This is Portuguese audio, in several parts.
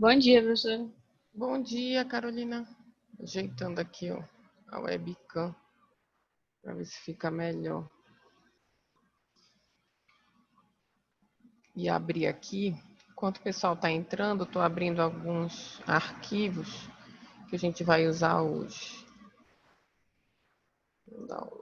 Bom dia, professor. Bom dia, Carolina. Ajeitando aqui, ó, a webcam para ver se fica melhor. E abrir aqui, enquanto o pessoal está entrando, estou abrindo alguns arquivos que a gente vai usar hoje. Vou dar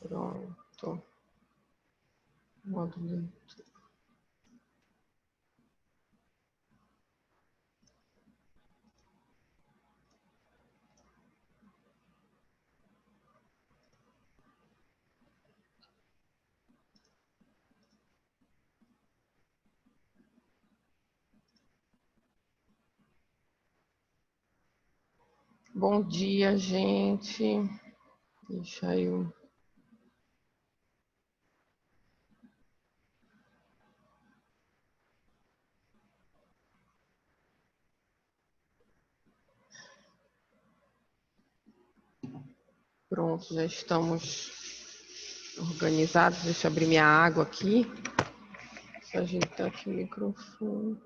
Pronto. Módulo. Bom dia, gente. Deixa eu... Pronto, já estamos organizados. Deixa eu abrir minha água aqui. Deixa eu ajeitar aqui o microfone.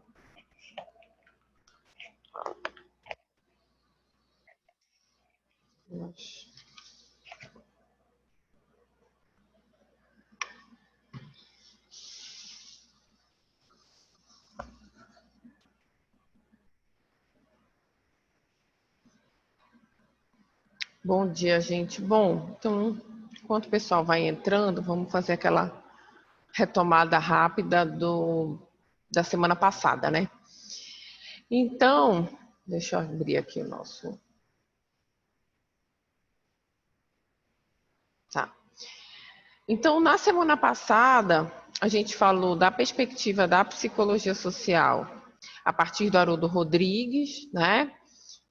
Nossa. Bom dia, gente. Bom, então, enquanto o pessoal vai entrando, vamos fazer aquela retomada rápida da semana passada, né? Então, deixa eu abrir aqui o nosso... Tá. Então, na semana passada, a gente falou da perspectiva da psicologia social a partir do Haroldo Rodrigues, né?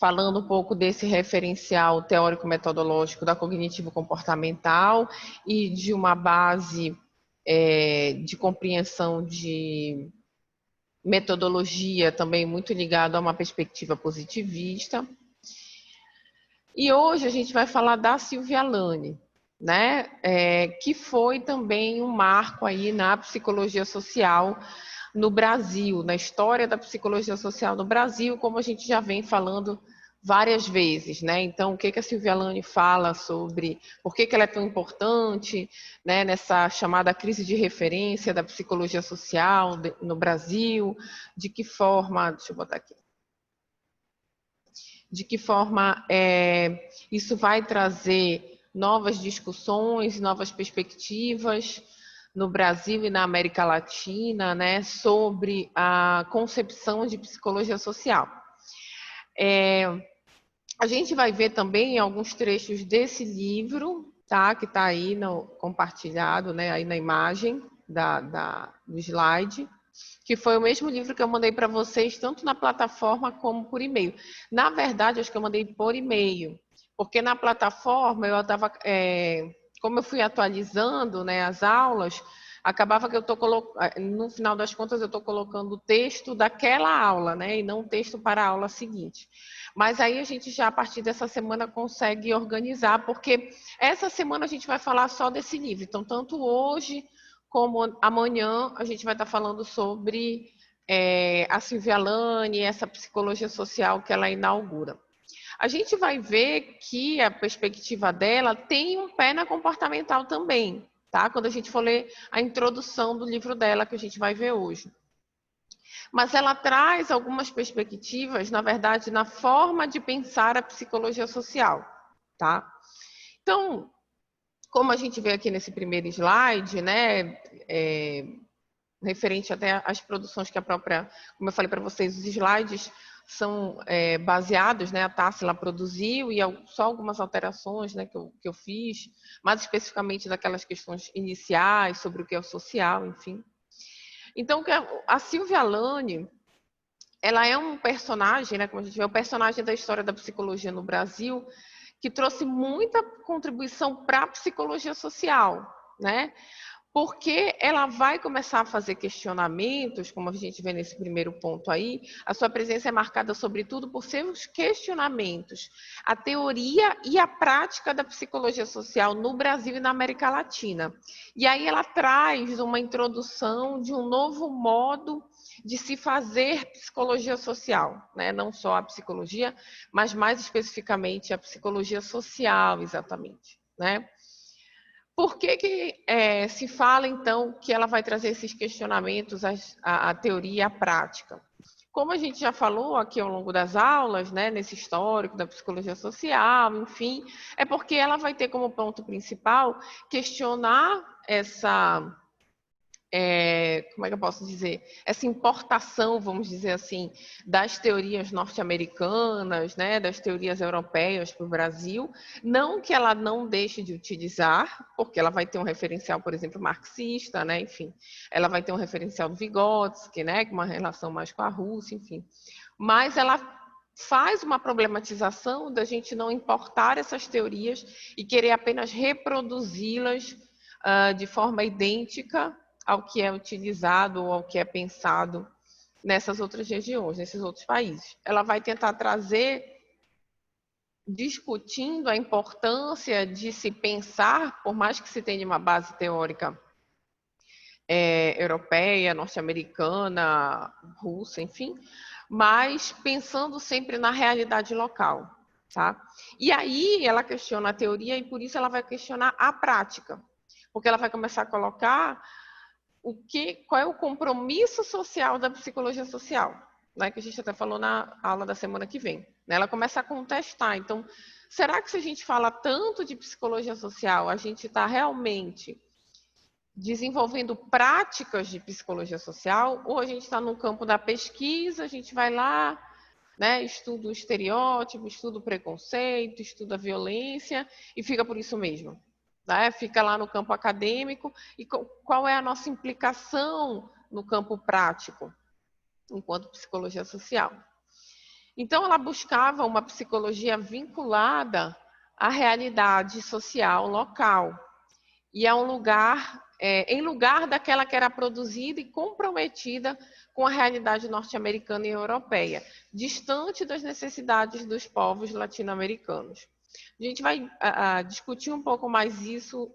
Falando um pouco desse referencial teórico-metodológico da cognitivo-comportamental e de uma base de compreensão de metodologia também muito ligada a uma perspectiva positivista. E hoje a gente vai falar da Silvia Lane, né? Que foi também um marco aí na psicologia social no Brasil, na história da psicologia social no Brasil, como a gente já vem falando várias vezes, né? Então, o que a Silvia Lane fala sobre por que ela é tão importante, né, nessa chamada crise de referência da psicologia social no Brasil, de que forma, deixa eu botar aqui, de que forma isso vai trazer novas discussões, novas perspectivas no Brasil e na América Latina, né, sobre a concepção de psicologia social. A gente vai ver também alguns trechos desse livro, tá, que está aí compartilhado, né, aí na imagem do slide, que foi o mesmo livro que eu mandei para vocês, tanto na plataforma como por e-mail. Na verdade, acho que eu mandei por e-mail, porque na plataforma eu estava, como eu fui atualizando, né, as aulas, acabava que eu estou colocando, no final das contas, eu estou colocando o texto daquela aula, né, e não o texto para a aula seguinte. Mas aí a gente já, a partir dessa semana, consegue organizar, porque essa semana a gente vai falar só desse livro. Então, tanto hoje como amanhã, a gente vai estar falando sobre a Silvia Lane, essa psicologia social que ela inaugura. A gente vai ver que a perspectiva dela tem um pé na comportamental também, tá? Quando a gente for ler a introdução do livro dela, que a gente vai ver hoje. Mas ela traz algumas perspectivas, na verdade, na forma de pensar a psicologia social, tá? Então, como a gente vê aqui nesse primeiro slide, né, referente até às produções que a própria, como eu falei para vocês, os slides são baseados, né, a Társila produziu, e só algumas alterações, né, que eu fiz, mais especificamente daquelas questões iniciais, sobre o que é o social, enfim. Então, a Silvia Lane, ela é um personagem, né, como a gente vê, o personagem da história da psicologia no Brasil, que trouxe muita contribuição para a psicologia social, né? porque ela vai começar a fazer questionamentos, como a gente vê nesse primeiro ponto aí, a sua presença é marcada sobretudo por seus questionamentos, a teoria e a prática da psicologia social no Brasil e na América Latina. E aí ela traz uma introdução de um novo modo de se fazer psicologia social, né? Não só a psicologia, mas mais especificamente a psicologia social, exatamente, né? Por que se fala, então, que ela vai trazer esses questionamentos à teoria e à prática? Como a gente já falou aqui ao longo das aulas, né, nesse histórico da psicologia social, enfim, é porque ela vai ter como ponto principal questionar essa como é que eu posso dizer? Essa importação, vamos dizer assim, das teorias norte-americanas, né, das teorias europeias para o Brasil. Não que ela não deixe de utilizar, porque ela vai ter um referencial, por exemplo, marxista, né, enfim. Ela vai ter um referencial do Vygotsky, né, com uma relação mais com a Rússia, enfim. Mas ela faz uma problematização da gente não importar essas teorias e querer apenas reproduzi-las de forma idêntica ao que é utilizado ou ao que é pensado nessas outras regiões, nesses outros países. Ela vai tentar trazer, discutindo a importância de se pensar, por mais que se tenha uma base teórica europeia, norte-americana, russa, enfim, mas pensando sempre na realidade local, tá? E aí ela questiona a teoria e por isso ela vai questionar a prática, porque ela vai começar a colocar qual é o compromisso social da psicologia social, né, que a gente até falou na aula da semana que vem. Né? Ela começa a contestar. Então, será que se a gente fala tanto de psicologia social, a gente está realmente desenvolvendo práticas de psicologia social, ou a gente está no campo da pesquisa, a gente vai lá, né, estuda o estereótipo, estuda o preconceito, estuda a violência e fica por isso mesmo? Né? Fica lá no campo acadêmico. E qual é a nossa implicação no campo prático, enquanto psicologia social? Então, ela buscava uma psicologia vinculada à realidade social local e a um lugar, em lugar daquela que era produzida e comprometida com a realidade norte-americana e europeia, distante das necessidades dos povos latino-americanos. A gente vai discutir um pouco mais isso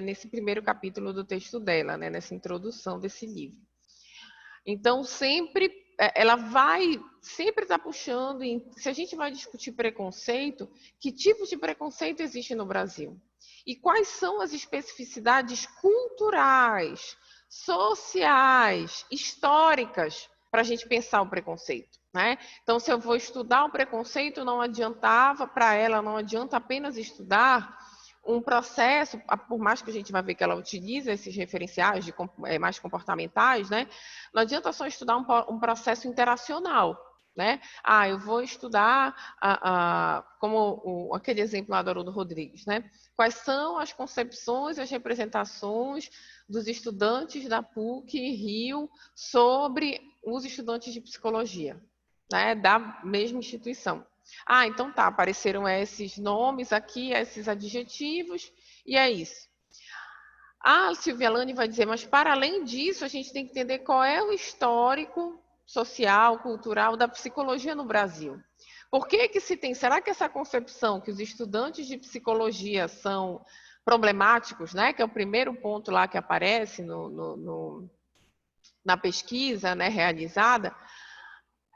nesse primeiro capítulo do texto dela, né, nessa introdução desse livro. Então, ela vai sempre estar puxando, se a gente vai discutir preconceito, que tipos de preconceito existe no Brasil? E quais são as especificidades culturais, sociais, históricas, para a gente pensar o preconceito? Né? Então, se eu vou estudar o preconceito, não adiantava para ela, não adianta apenas estudar um processo, por mais que a gente vai ver que ela utiliza esses referenciais mais comportamentais, né? Não adianta só estudar um processo interacional, né? Eu vou estudar, como aquele exemplo lá do Haroldo Rodrigues, né? Quais são as concepções e as representações dos estudantes da PUC Rio sobre os estudantes de psicologia, né? Da mesma instituição. Então tá, apareceram esses nomes aqui, esses adjetivos, e é isso. A Silvia Lani vai dizer, mas para além disso, a gente tem que entender qual é o histórico social, cultural da psicologia no Brasil. Por que se tem? Será que essa concepção que os estudantes de psicologia são problemáticos, né? Que é o primeiro ponto lá que aparece na pesquisa, né, realizada.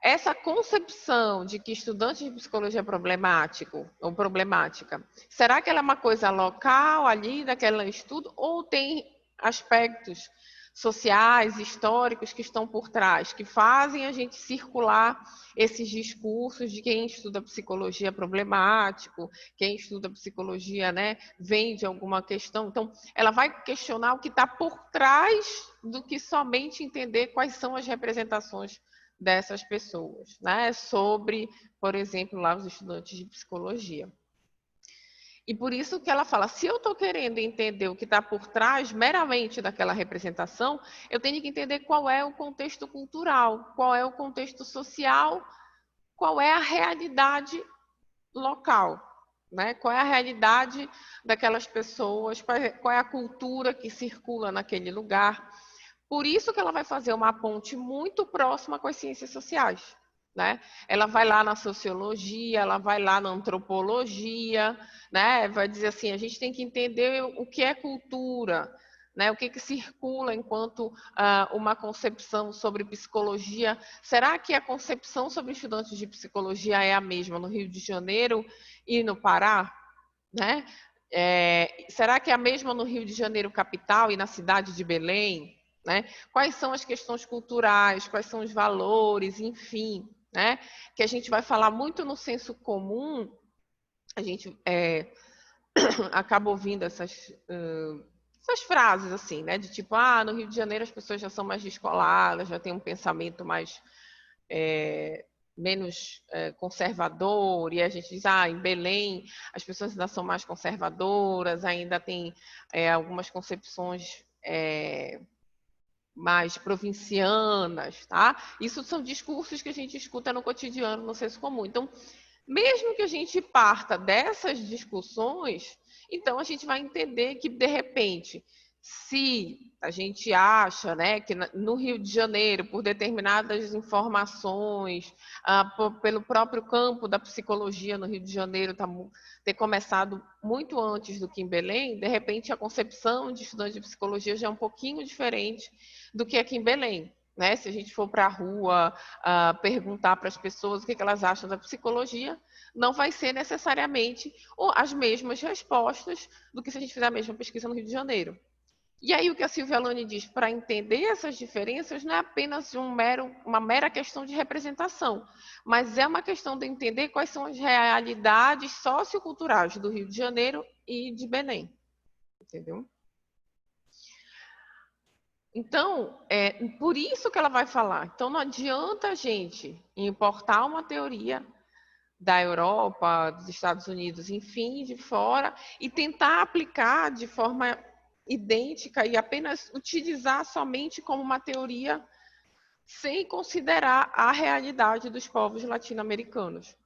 Essa concepção de que estudante de psicologia é problemático ou problemática, será que ela é uma coisa local ali daquele estudo ou tem aspectos sociais, históricos que estão por trás, que fazem a gente circular esses discursos de quem estuda psicologia é problemático, quem estuda psicologia, né, vem de alguma questão. Então, ela vai questionar o que está por trás do que somente entender quais são as representações dessas pessoas, né? Sobre, por exemplo, lá os estudantes de psicologia. E por isso que ela fala, se eu estou querendo entender o que está por trás meramente daquela representação, eu tenho que entender qual é o contexto cultural, qual é o contexto social, qual é a realidade local, né? Qual é a realidade daquelas pessoas, qual é a cultura que circula naquele lugar. Por isso que ela vai fazer uma ponte muito próxima com as ciências sociais, né? Ela vai lá na sociologia, ela vai lá na antropologia, né? Vai dizer assim, a gente tem que entender o que é cultura, né? O que circula enquanto uma concepção sobre psicologia. Será que a concepção sobre estudantes de psicologia é a mesma no Rio de Janeiro e no Pará, né? Será que é a mesma no Rio de Janeiro capital e na cidade de Belém, né? Quais são as questões culturais, quais são os valores, enfim, né? Que a gente vai falar muito no senso comum. A gente acaba ouvindo essas frases assim, né? De tipo, no Rio de Janeiro as pessoas já são mais descoladas, já têm um pensamento mais menos conservador, e a gente diz, em Belém as pessoas ainda são mais conservadoras, ainda tem algumas concepções mais provincianas, tá? Isso são discursos que a gente escuta no cotidiano, no senso comum. Então, mesmo que a gente parta dessas discussões, então a gente vai entender que, de repente, se a gente acha, né, que no Rio de Janeiro, por determinadas informações, pelo próprio campo da psicologia no Rio de Janeiro ter começado muito antes do que em Belém, de repente a concepção de estudante de psicologia já é um pouquinho diferente do que aqui em Belém. Né? Se a gente for para a rua perguntar para as pessoas o que elas acham da psicologia, não vai ser necessariamente as mesmas respostas do que se a gente fizer a mesma pesquisa no Rio de Janeiro. E aí o que a Silvia Alane diz, para entender essas diferenças, não é apenas uma mera questão de representação, mas é uma questão de entender quais são as realidades socioculturais do Rio de Janeiro e de Belém. Entendeu? Então, por isso que ela vai falar. Então, não adianta a gente importar uma teoria da Europa, dos Estados Unidos, enfim, de fora, e tentar aplicar de forma idêntica e apenas utilizar somente como uma teoria, sem considerar a realidade dos povos latino-americanos,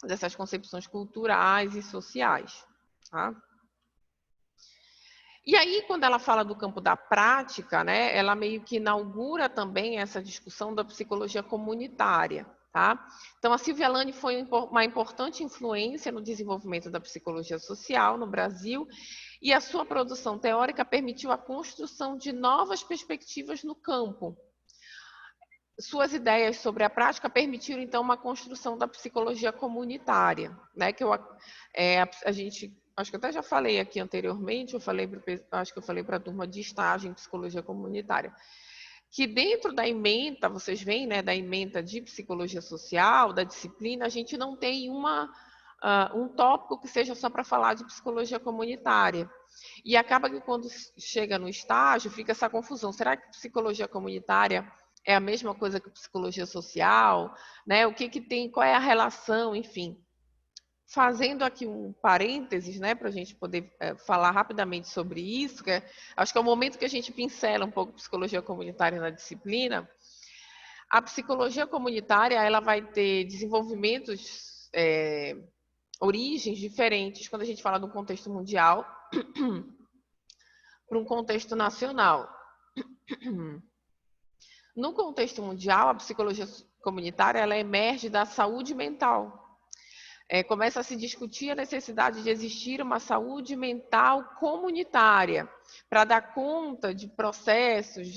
dessas concepções culturais e sociais. Tá? E aí, quando ela fala do campo da prática, né, ela meio que inaugura também essa discussão da psicologia comunitária. Tá? Então, a Silvia Alane foi uma importante influência no desenvolvimento da psicologia social no Brasil, e a sua produção teórica permitiu a construção de novas perspectivas no campo. Suas ideias sobre a prática permitiram, então, uma construção da psicologia comunitária, né, que a gente... Acho que eu até já falei aqui anteriormente, acho que eu falei para a turma de estágio em psicologia comunitária, que dentro da ementa, vocês veem, né, da ementa de psicologia social, da disciplina, a gente não tem um tópico que seja só para falar de psicologia comunitária. E acaba que quando chega no estágio, fica essa confusão. Será que psicologia comunitária é a mesma coisa que psicologia social? Né? O que tem, qual é a relação, enfim. Fazendo aqui um parênteses, né, para a gente poder falar rapidamente sobre isso, acho que é o momento que a gente pincela um pouco psicologia comunitária na disciplina. A psicologia comunitária ela vai ter desenvolvimentos, origens diferentes quando a gente fala de um contexto mundial para um contexto nacional. No contexto mundial, a psicologia comunitária ela emerge da saúde mental. Começa a se discutir a necessidade de existir uma saúde mental comunitária para dar conta de processos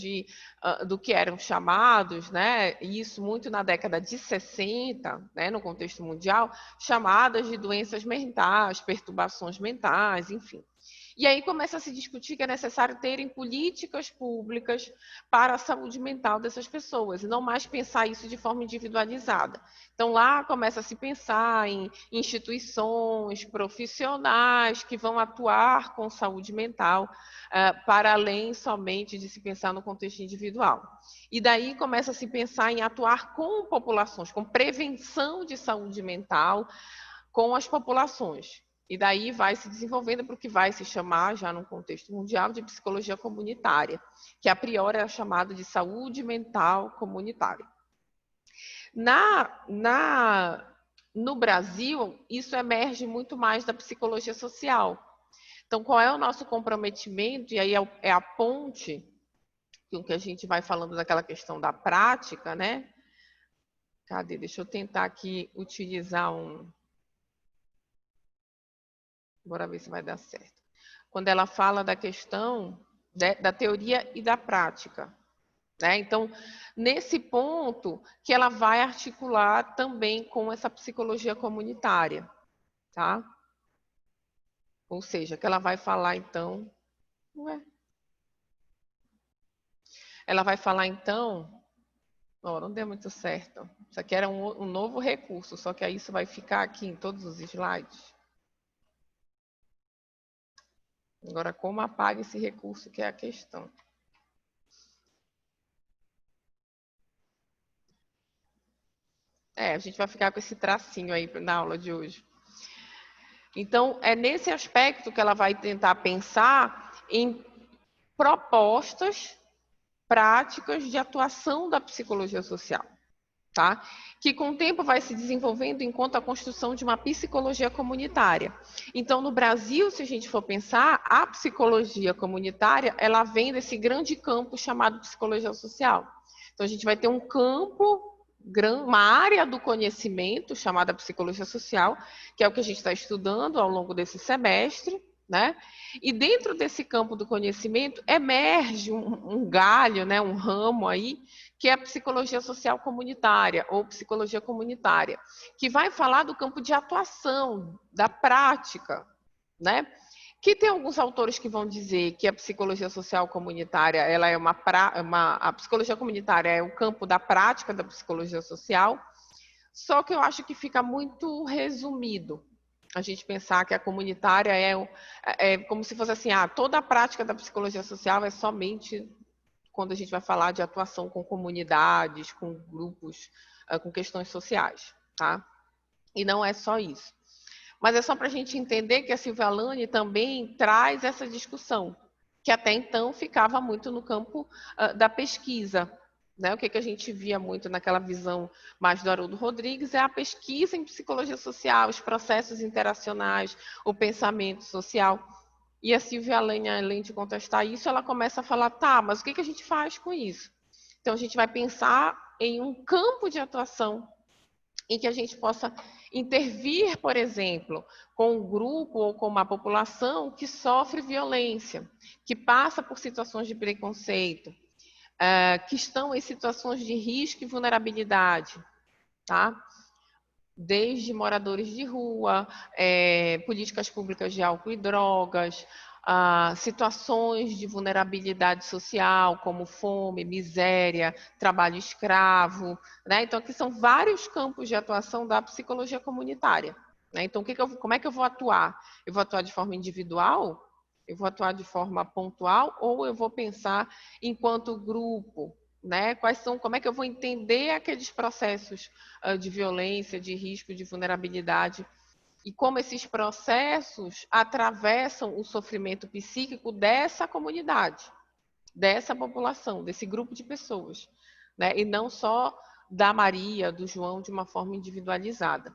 do que eram chamados, né, isso muito na década de 60, né, no contexto mundial, chamadas de doenças mentais, perturbações mentais, enfim. E aí começa a se discutir que é necessário terem políticas públicas para a saúde mental dessas pessoas, e não mais pensar isso de forma individualizada. Então, lá começa a se pensar em instituições profissionais que vão atuar com saúde mental, para além somente de se pensar no contexto individual. E daí começa a se pensar em atuar com populações, com prevenção de saúde mental com as populações. E daí vai se desenvolvendo para o que vai se chamar, já no contexto mundial, de psicologia comunitária, que a priori era chamado de saúde mental comunitária. No Brasil, isso emerge muito mais da psicologia social. Então, qual é o nosso comprometimento? E aí é a ponte com que a gente vai falando daquela questão da prática, né? Cadê? Deixa eu tentar aqui utilizar um... Bora ver se vai dar certo. Quando ela fala da questão da teoria e da prática, né? Então, nesse ponto que ela vai articular também com essa psicologia comunitária, tá? Ou seja, que ela vai falar então... Ué. Ela vai falar então... Oh, não deu muito certo. Isso aqui era um novo recurso, só que aí isso vai ficar aqui em todos os slides. Agora, como apaga esse recurso, que é a questão. A gente vai ficar com esse tracinho aí na aula de hoje. Então, é nesse aspecto que ela vai tentar pensar em propostas práticas de atuação da psicologia social, tá? Que com o tempo vai se desenvolvendo enquanto a construção de uma psicologia comunitária. Então, no Brasil, se a gente for pensar, a psicologia comunitária, ela vem desse grande campo chamado psicologia social. Então, a gente vai ter um campo, uma área do conhecimento chamada psicologia social, que é o que a gente está estudando ao longo desse semestre, né? E dentro desse campo do conhecimento emerge um galho, né, um ramo aí, que é a psicologia social comunitária, ou psicologia comunitária, que vai falar do campo de atuação, da prática, né? Que tem alguns autores que vão dizer que a psicologia social comunitária, ela é a psicologia comunitária é o campo da prática da psicologia social, só que eu acho que fica muito resumido a gente pensar que a comunitária é como se fosse assim, toda a prática da psicologia social é somente quando a gente vai falar de atuação com comunidades, com grupos, com questões sociais, tá? E não é só isso. Mas é só para a gente entender que a Silvia Alane também traz essa discussão, que até então ficava muito no campo da pesquisa. Né? O que a gente via muito naquela visão mais do Haroldo Rodrigues é a pesquisa em psicologia social, os processos interacionais, o pensamento social. E a Silvia Alane, além de contestar isso, ela começa a falar, tá, mas o que a gente faz com isso? Então, a gente vai pensar em um campo de atuação em que a gente possa intervir, por exemplo, com um grupo ou com uma população que sofre violência, que passa por situações de preconceito, que estão em situações de risco e vulnerabilidade, tá? Desde moradores de rua, políticas públicas de álcool e drogas, situações de vulnerabilidade social, como fome, miséria, trabalho escravo, né? Então, aqui são vários campos de atuação da psicologia comunitária. Né? Então, como é que eu vou atuar? Eu vou atuar de forma individual? Eu vou atuar de forma pontual? Ou eu vou pensar enquanto grupo? Né? Como é que eu vou entender aqueles processos de violência, de risco, de vulnerabilidade, e como esses processos atravessam o sofrimento psíquico dessa comunidade, dessa população, desse grupo de pessoas, né? E não só da Maria, do João, de uma forma individualizada.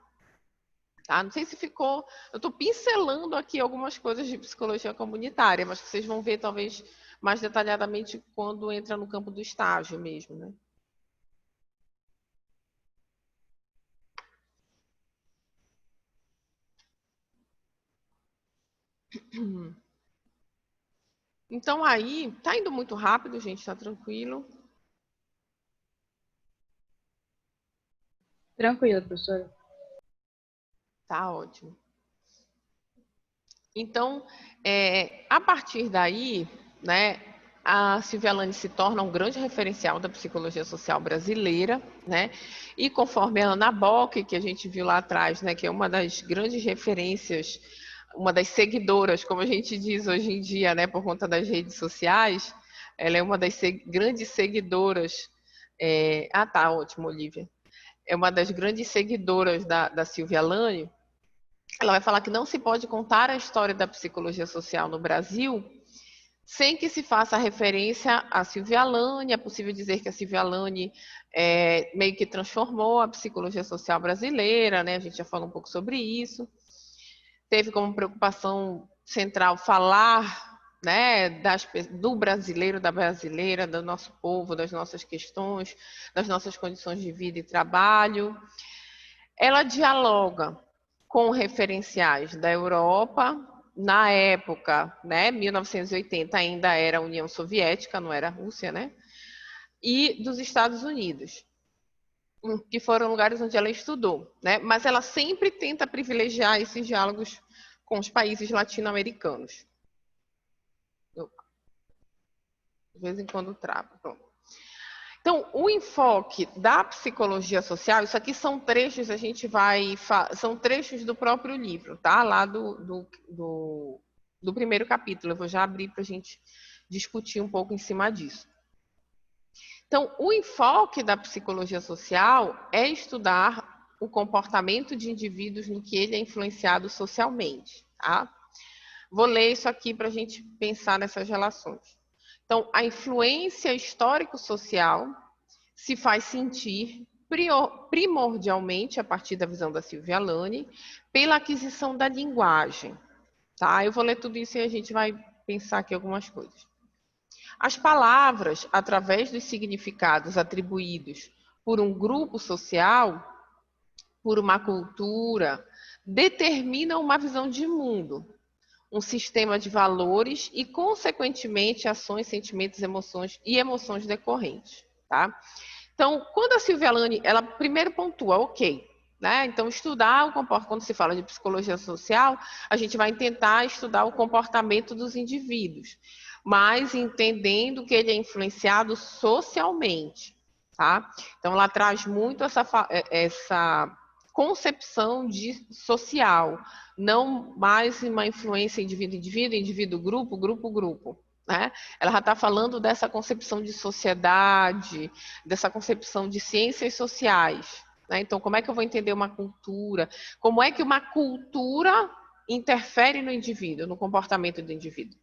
Tá? Não sei se ficou... Eu estou pincelando aqui algumas coisas de psicologia comunitária, mas vocês vão ver, talvez, mais detalhadamente quando entra no campo do estágio mesmo, né? Então, aí, tá indo muito rápido, gente, tá tranquilo? Tranquilo, professora. Tá ótimo. Então, a partir daí, né, a Silvia Alane se torna um grande referencial da psicologia social brasileira, né? E conforme a Ana Bock, que a gente viu lá atrás, né, que é uma das grandes referências, uma das seguidoras, como a gente diz hoje em dia, né, por conta das redes sociais, ela é uma das grandes seguidoras. Tá ótimo, Olivia. É uma das grandes seguidoras da Silvia Alane. Ela vai falar que não se pode contar a história da psicologia social no Brasil sem que se faça referência a Silvia Alane. É possível dizer que a Silvia Alane meio que transformou a psicologia social brasileira, né? A gente já falou um pouco sobre isso. Teve como preocupação central falar, né, do brasileiro, da brasileira, do nosso povo, das nossas questões, das nossas condições de vida e trabalho. Ela dialoga com referenciais da Europa. Na época, né, 1980 ainda era a União Soviética, não era a Rússia, né? E dos Estados Unidos, que foram lugares onde ela estudou, né? Mas ela sempre tenta privilegiar esses diálogos com os países latino-americanos. De vez em quando trava. Pronto. Então, o enfoque da psicologia social, isso aqui são trechos, são trechos do próprio livro, tá? Lá do primeiro capítulo. Eu vou já abrir para a gente discutir um pouco em cima disso. Então, o enfoque da psicologia social é estudar o comportamento de indivíduos no que ele é influenciado socialmente, tá? Vou ler isso aqui para a gente pensar nessas relações. Então, a influência histórico-social se faz sentir primordialmente, a partir da visão da Silvia Alane, pela aquisição da linguagem. Tá? Eu vou ler tudo isso e a gente vai pensar aqui algumas coisas. As palavras, através dos significados atribuídos por um grupo social, por uma cultura, determinam uma visão de mundo, um sistema de valores e, consequentemente, ações, sentimentos, emoções decorrentes. Tá? Então, quando a Silvia Alane, ela primeiro pontua, ok, né? Então, estudar o comportamento, quando se fala de psicologia social, a gente vai tentar estudar o comportamento dos indivíduos, mas entendendo que ele é influenciado socialmente, tá? Então, ela traz muito essa concepção de social, não mais uma influência indivíduo-indivíduo, indivíduo-grupo, grupo-grupo. Né? Ela já está falando dessa concepção de sociedade, dessa concepção de ciências sociais. Né? Então, como é que eu vou entender uma cultura? Como é que uma cultura interfere no indivíduo, no comportamento do indivíduo?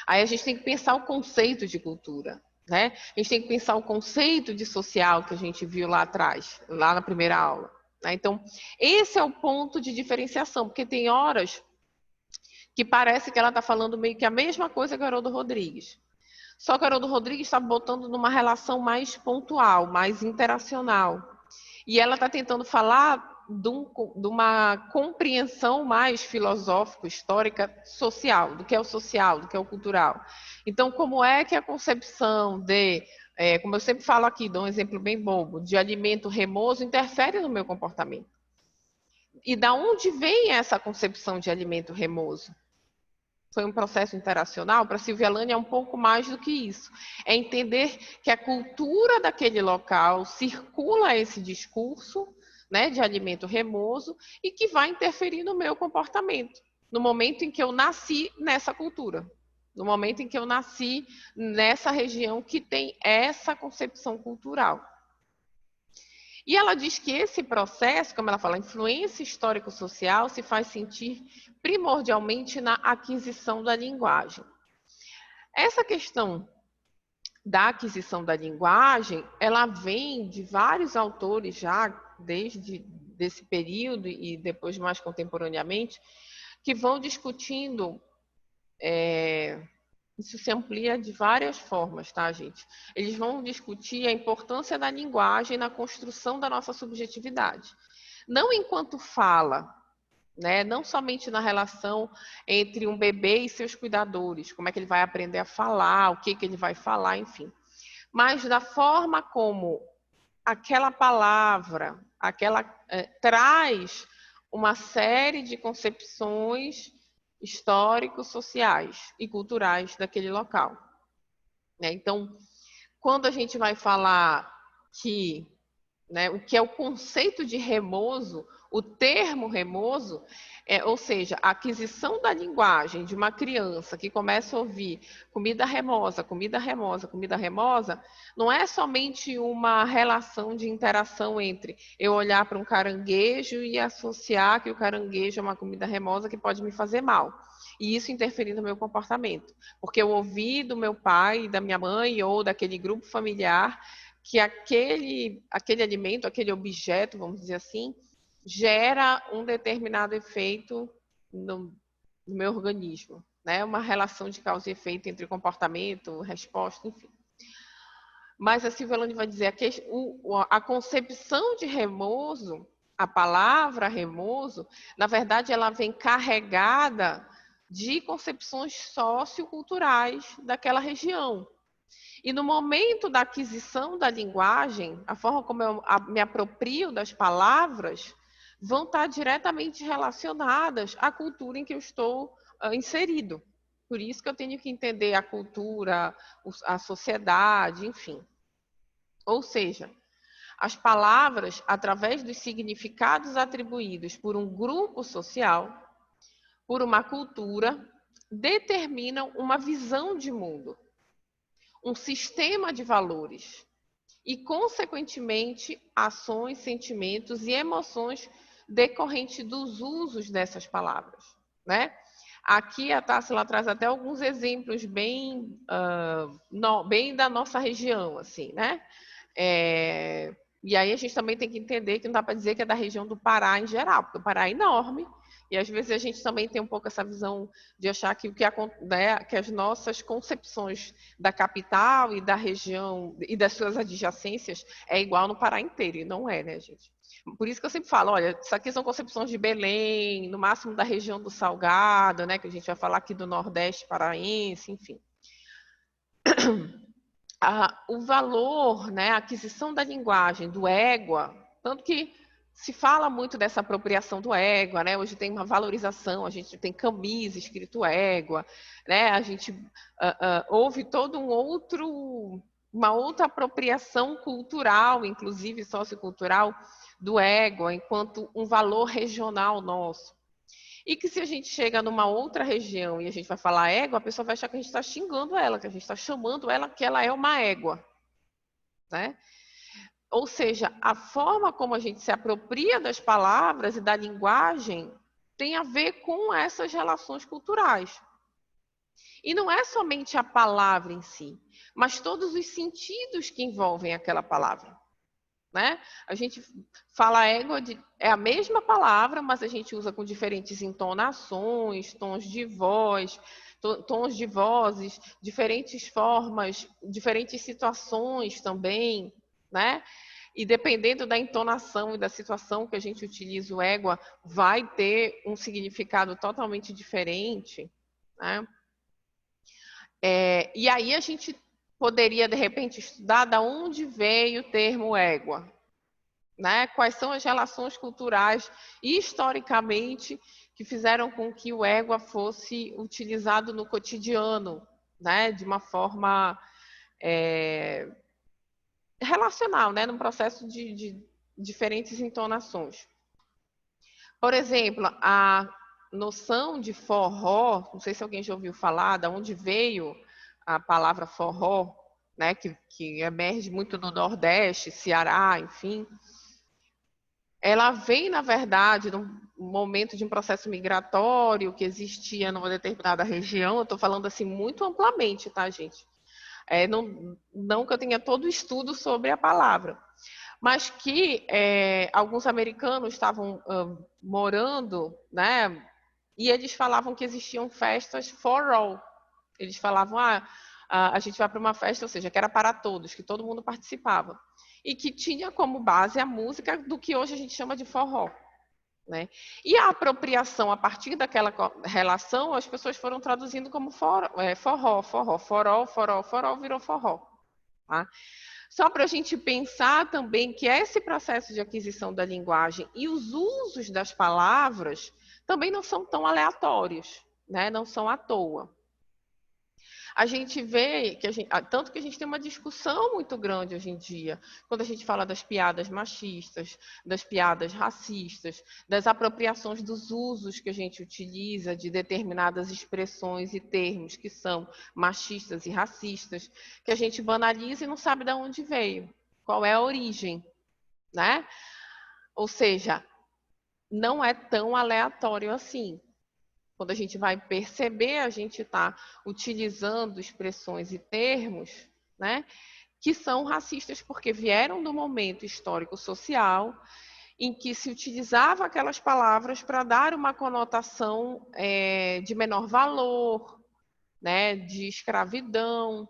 Aí a gente tem que pensar o conceito de cultura. Né? A gente tem que pensar o conceito de social que a gente viu lá atrás, lá na primeira aula. Né? Então, esse é o ponto de diferenciação, porque tem horas que parece que ela está falando meio que a mesma coisa que a Haroldo Rodrigues. Só que a Haroldo Rodrigues está botando numa relação mais pontual, mais interacional. E ela está tentando falar de uma compreensão mais filosófica, histórica, social, do que é o social, do que é o cultural. Então, como é que a concepção como eu sempre falo aqui, dou um exemplo bem bobo, de alimento remoso interfere no meu comportamento? E da onde vem essa concepção de alimento remoso? Foi um processo interacional? Para Silvia Alane é um pouco mais do que isso. É entender que a cultura daquele local circula esse discurso, né, de alimento remoso e que vai interferir no meu comportamento, no momento em que eu nasci nessa cultura, no momento em que eu nasci nessa região que tem essa concepção cultural. E ela diz que esse processo, como ela fala, a influência histórico-social se faz sentir primordialmente na aquisição da linguagem. Essa questão da aquisição da linguagem, ela vem de vários autores já, desde esse período e depois mais contemporaneamente, que vão discutindo isso se amplia de várias formas, tá, gente? Eles vão discutir a importância da linguagem na construção da nossa subjetividade. Não enquanto fala, né? Não somente na relação entre um bebê e seus cuidadores, como é que ele vai aprender a falar, o que ele vai falar, enfim. Mas da forma como aquela palavra, traz uma série de concepções históricos, sociais e culturais daquele local. Então, quando a gente vai falar que, né, o que é o conceito de remoso, o termo remoso, ou seja, a aquisição da linguagem de uma criança que começa a ouvir comida remosa, comida remosa, comida remosa, não é somente uma relação de interação entre eu olhar para um caranguejo e associar que o caranguejo é uma comida remosa que pode me fazer mal. e isso interferir no meu comportamento. Porque eu ouvi do meu pai, da minha mãe ou daquele grupo familiar que aquele alimento, aquele objeto, vamos dizer assim, gera um determinado efeito no meu organismo, né? Uma relação de causa e efeito entre comportamento, resposta, enfim. Mas a Silvelane vai dizer que a concepção de remoso, a palavra remoso, na verdade, ela vem carregada de concepções socioculturais daquela região. E no momento da aquisição da linguagem, a forma como eu me aproprio das palavras, vão estar diretamente relacionadas à cultura em que eu estou inserido. Por isso que eu tenho que entender a cultura, a sociedade, enfim. Ou seja, as palavras, através dos significados atribuídos por um grupo social, por uma cultura, determinam uma visão de mundo, um sistema de valores e, consequentemente, ações, sentimentos e emoções decorrentes dos usos dessas palavras, né? Aqui a Társila traz até alguns exemplos bem, bem da nossa região, assim, né? E aí a gente também tem que entender que não dá para dizer que é da região do Pará em geral, porque o Pará é enorme, e às vezes a gente também tem um pouco essa visão de achar que, que as nossas concepções da capital e da região e das suas adjacências é igual no Pará inteiro, e não é, né, gente? Por isso que eu sempre falo, olha, isso aqui são concepções de Belém, no máximo da região do Salgado, né, que a gente vai falar aqui do Nordeste paraense, enfim. O valor, né, a aquisição da linguagem, do égua, tanto que se fala muito dessa apropriação do égua, né? Hoje tem uma valorização, a gente tem camisa escrito égua, né? A gente houve todo uma outra apropriação cultural, inclusive sociocultural, do égua, enquanto um valor regional nosso. E que se a gente chega numa outra região e a gente vai falar égua, a pessoa vai achar que a gente está xingando ela, que a gente está chamando ela que ela é uma égua, né? Ou seja, a forma como a gente se apropria das palavras e da linguagem tem a ver com essas relações culturais. E não é somente a palavra em si, mas todos os sentidos que envolvem aquela palavra. Né? A gente fala égua, é a mesma palavra, mas a gente usa com diferentes entonações, tons de voz, tons de vozes, diferentes formas, diferentes situações também, né? E dependendo da entonação e da situação que a gente utiliza o égua, vai ter um significado totalmente diferente, né? E aí a gente poderia, de repente, estudar de onde veio o termo égua, né? Quais são as relações culturais e historicamente que fizeram com que o égua fosse utilizado no cotidiano, né? De uma forma relacional, né? Num processo de diferentes entonações. Por exemplo, a noção de forró, não sei se alguém já ouviu falar, de onde veio a palavra forró, né? Que emerge muito no Nordeste, Ceará, enfim. Ela vem, na verdade, num momento de um processo migratório que existia numa determinada região. Eu estou falando assim muito amplamente, tá, gente? Não que eu tenha todo o estudo sobre a palavra, mas que alguns americanos estavam morando, né? E eles falavam que existiam festas for all. Eles falavam, a gente vai para uma festa, ou seja, que era para todos, que todo mundo participava. E que tinha como base a música do que hoje a gente chama de forró. Né? E a apropriação, a partir daquela relação, as pessoas foram traduzindo como forró, forró, virou forró. Tá? Só para a gente pensar também que esse processo de aquisição da linguagem e os usos das palavras também não são tão aleatórios, né? Não são à toa. A gente vê que tanto que a gente tem uma discussão muito grande hoje em dia, quando a gente fala das piadas machistas, das piadas racistas, das apropriações dos usos que a gente utiliza de determinadas expressões e termos que são machistas e racistas, que a gente banaliza e não sabe de onde veio, qual é a origem, né? Ou seja, não é tão aleatório assim. quando a gente vai perceber, a gente está utilizando expressões e termos, né, que são racistas porque vieram do momento histórico-social em que se utilizava aquelas palavras para dar uma conotação de menor valor, né, de escravidão.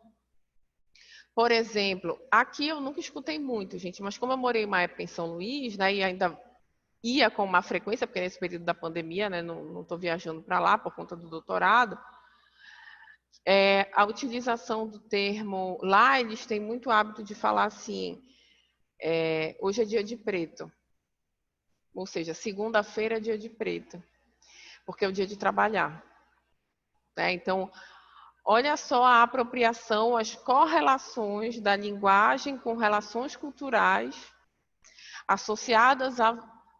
Por exemplo, aqui eu nunca escutei muito, gente, mas como eu morei uma época em São Luís, né, e ainda ia com uma frequência, porque nesse período da pandemia, né, não estou viajando para lá por conta do doutorado, a utilização do termo, lá eles têm muito hábito de falar assim, hoje é dia de preto, ou seja, segunda-feira é dia de preto, porque é o dia de trabalhar. Né? Então, olha só a apropriação, as correlações da linguagem com relações culturais associadas a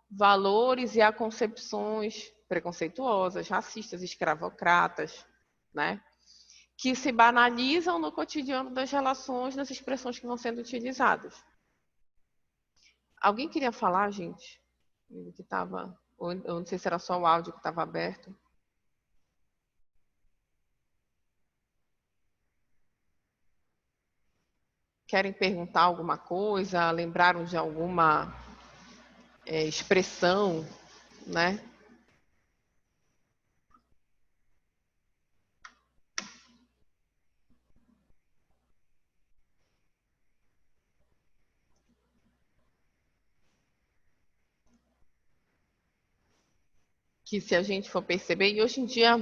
valores e a concepções preconceituosas, racistas, escravocratas, né? Que se banalizam no cotidiano das relações, nas expressões que vão sendo utilizadas. Alguém queria falar, gente? Que estava, ou eu não sei se era só o áudio que estava aberto. Querem perguntar alguma coisa? Lembraram de alguma expressão, né? Que se a gente for perceber, e hoje em dia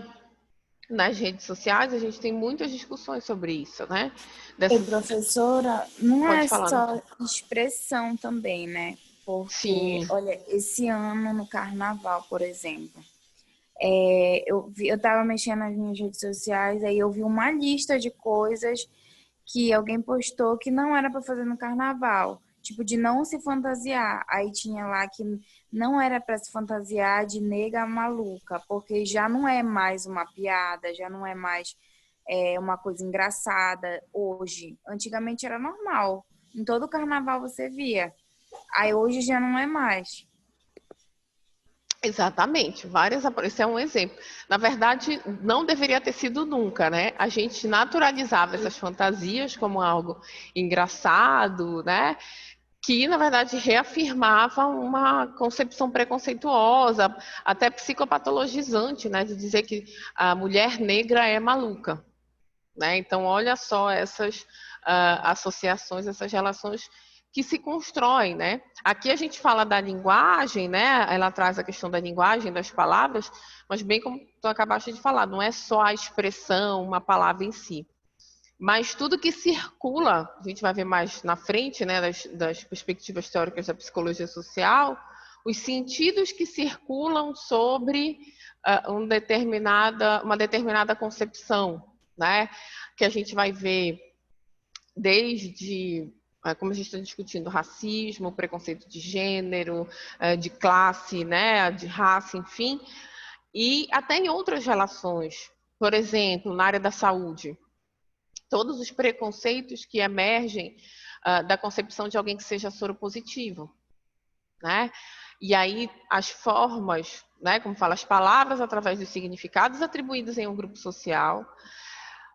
nas redes sociais a gente tem muitas discussões sobre isso, né? E professora, não Pode é falar, né? só expressão também, né? Porque, Sim. olha, esse ano no carnaval, por exemplo, eu tava mexendo nas minhas redes sociais, aí eu vi uma lista de coisas que alguém postou que não era para fazer no carnaval, tipo de não se fantasiar. Aí tinha lá que não era para se fantasiar de nega maluca, porque já não é mais uma piada, já não é mais uma coisa engraçada hoje. Antigamente era normal. Em todo carnaval você via. Aí hoje já não é mais. Exatamente, esse é um exemplo. Na verdade, não deveria ter sido nunca, né? A gente naturalizava essas fantasias como algo engraçado, né? Que, na verdade, reafirmava uma concepção preconceituosa, até psicopatologizante, né? De dizer que a mulher negra é maluca, né? Então, olha só essas associações, essas relações que se constroem, né? Aqui a gente fala da linguagem, né? Ela traz a questão da linguagem, das palavras, mas bem como tu acabaste de falar, não é só a expressão, uma palavra em si, mas tudo que circula, a gente vai ver mais na frente, né, das perspectivas teóricas da psicologia social, os sentidos que circulam sobre uma determinada concepção, né? Que a gente vai ver desde, como a gente está discutindo, racismo, preconceito de gênero, de classe, né, de raça, enfim, e até em outras relações. Por exemplo, na área da saúde, todos os preconceitos que emergem da concepção de alguém que seja soropositivo, né? E aí as formas, né, como fala, as palavras através dos significados atribuídos em um grupo social,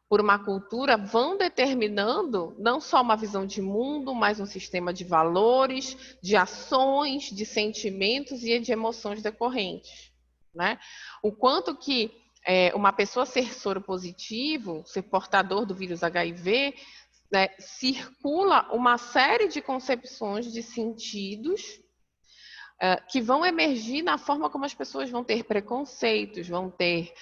por uma cultura, vão determinando não só uma visão de mundo, mas um sistema de valores, de ações, de sentimentos e de emoções decorrentes, né? O quanto que uma pessoa ser soropositivo, ser portador do vírus HIV, né, circula uma série de concepções de sentidos que vão emergir na forma como as pessoas vão ter preconceitos, vão ter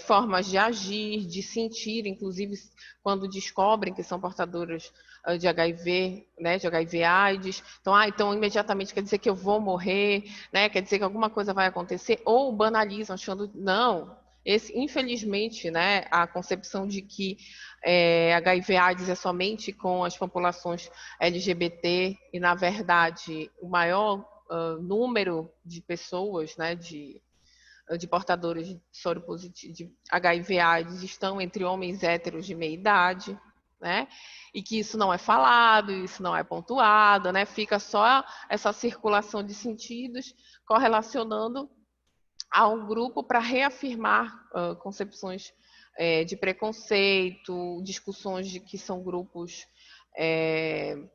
formas de agir, de sentir, inclusive quando descobrem que são portadoras de HIV, né, de HIV/AIDS. Então imediatamente quer dizer que eu vou morrer, né, quer dizer que alguma coisa vai acontecer, ou banalizam, achando, não, infelizmente, né, a concepção de que HIV/AIDS é somente com as populações LGBT, e na verdade o maior número de pessoas, né, de portadores de soro positivo de HIV/AIDS estão entre homens héteros de meia idade, né? E que isso não é falado, isso não é pontuado, né? Fica só essa circulação de sentidos correlacionando a um grupo para reafirmar concepções de preconceito, discussões de que são grupos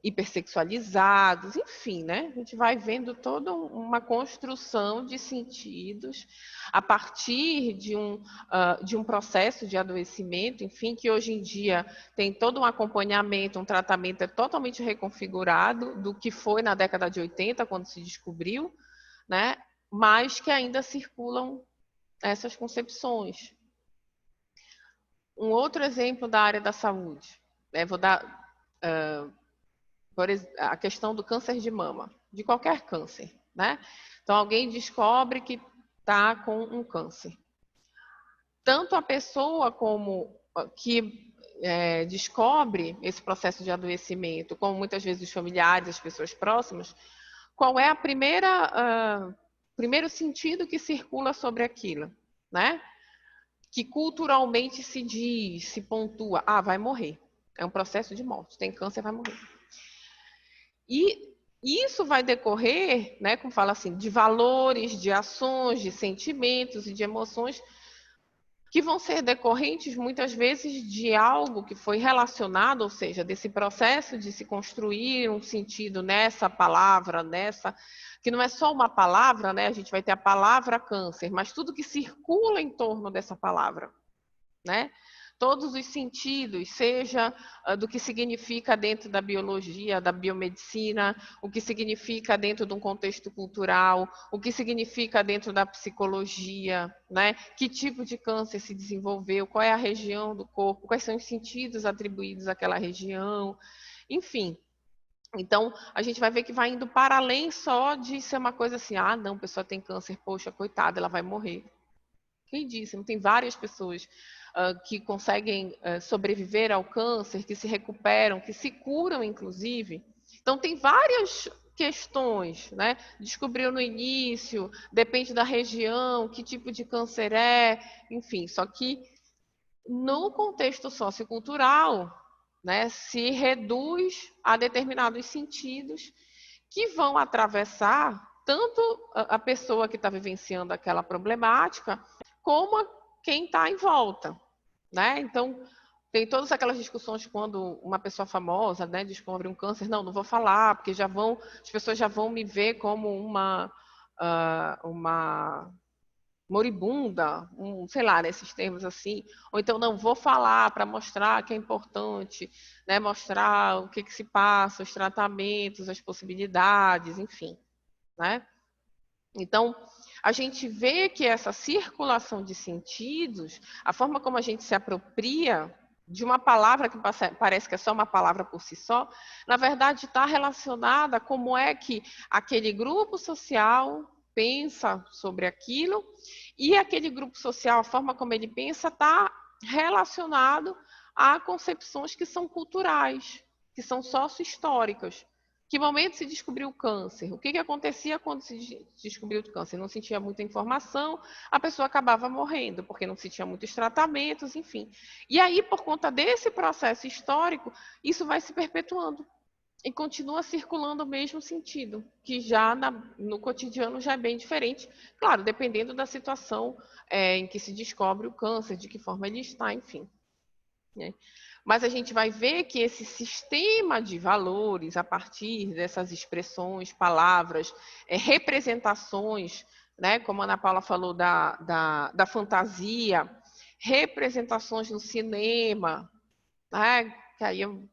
hipersexualizados, enfim, né? A gente vai vendo toda uma construção de sentidos a partir de um processo de adoecimento, enfim, que hoje em dia tem todo um acompanhamento, um tratamento totalmente reconfigurado do que foi na década de 80, quando se descobriu, né? Mas que ainda circulam essas concepções. Um outro exemplo da área da saúde, vou dar a questão do câncer de mama, de qualquer câncer, né? Então, alguém descobre que está com um câncer. Tanto a pessoa como que descobre esse processo de adoecimento, como muitas vezes os familiares, as pessoas próximas, qual é a primeiro sentido que circula sobre aquilo, né? Que culturalmente se diz, se pontua, vai morrer. É um processo de morte, tem câncer, vai morrer. E isso vai decorrer, né, como fala assim, de valores, de ações, de sentimentos e de emoções que vão ser decorrentes, muitas vezes, de algo que foi relacionado, ou seja, desse processo de se construir um sentido nessa palavra, que não é só uma palavra, né? A gente vai ter a palavra câncer, mas tudo que circula em torno dessa palavra, né? Todos os sentidos, seja do que significa dentro da biologia, da biomedicina, o que significa dentro de um contexto cultural, o que significa dentro da psicologia, né? Que tipo de câncer se desenvolveu, qual é a região do corpo, quais são os sentidos atribuídos àquela região, enfim. Então, a gente vai ver que vai indo para além só de ser uma coisa assim, não, a pessoa tem câncer, poxa, coitada, ela vai morrer. Quem disse? Tem várias pessoas que conseguem sobreviver ao câncer, que se recuperam, que se curam, inclusive. Então, tem várias questões, né? Descobriu no início, depende da região, que tipo de câncer enfim. Só que no contexto sociocultural, né, se reduz a determinados sentidos que vão atravessar tanto a pessoa que está vivenciando aquela problemática, como quem está em volta, né? Então, tem todas aquelas discussões quando uma pessoa famosa, né, descobre um câncer, não vou falar, porque as pessoas já vão me ver como uma moribunda, sei lá, nesses termos assim, ou então não vou falar para mostrar que é importante, né, mostrar o que se passa, os tratamentos, as possibilidades, enfim, né? Então, a gente vê que essa circulação de sentidos, a forma como a gente se apropria de uma palavra que parece que é só uma palavra por si só, na verdade está relacionada a como é que aquele grupo social pensa sobre aquilo e aquele grupo social, a forma como ele pensa, está relacionado a concepções que são culturais, que são sócio-históricas. Que momento se descobriu o câncer? O que acontecia quando se descobriu o câncer? Não se tinha muita informação, a pessoa acabava morrendo, porque não se tinha muitos tratamentos, enfim. E aí, por conta desse processo histórico, isso vai se perpetuando e continua circulando o mesmo sentido, que já no cotidiano já é bem diferente, claro, dependendo da situação em que se descobre o câncer, de que forma ele está, enfim. Né? Mas a gente vai ver que esse sistema de valores, a partir dessas expressões, palavras, representações, né, como a Ana Paula falou da fantasia, representações no cinema, né, que aí é o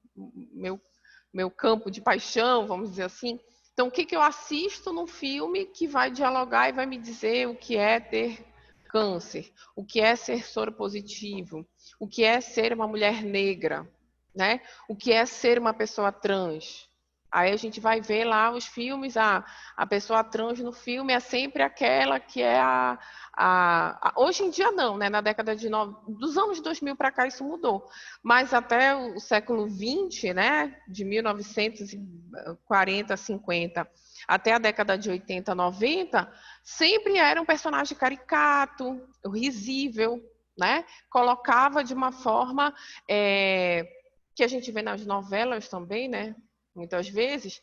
meu campo de paixão, vamos dizer assim. Então, o que eu assisto num filme que vai dialogar e vai me dizer o que é ter câncer, o que é ser soropositivo, o que é ser uma mulher negra, né? O que é ser uma pessoa trans. Aí a gente vai ver lá os filmes, a pessoa trans no filme é sempre aquela que é hoje em dia não, né? Na década dos anos 2000 para cá isso mudou, mas até o século 20, né? De 1940, 50, até a década de 80, 90, sempre era um personagem caricato, risível, né? Colocava de uma forma que a gente vê nas novelas também, né? Muitas vezes,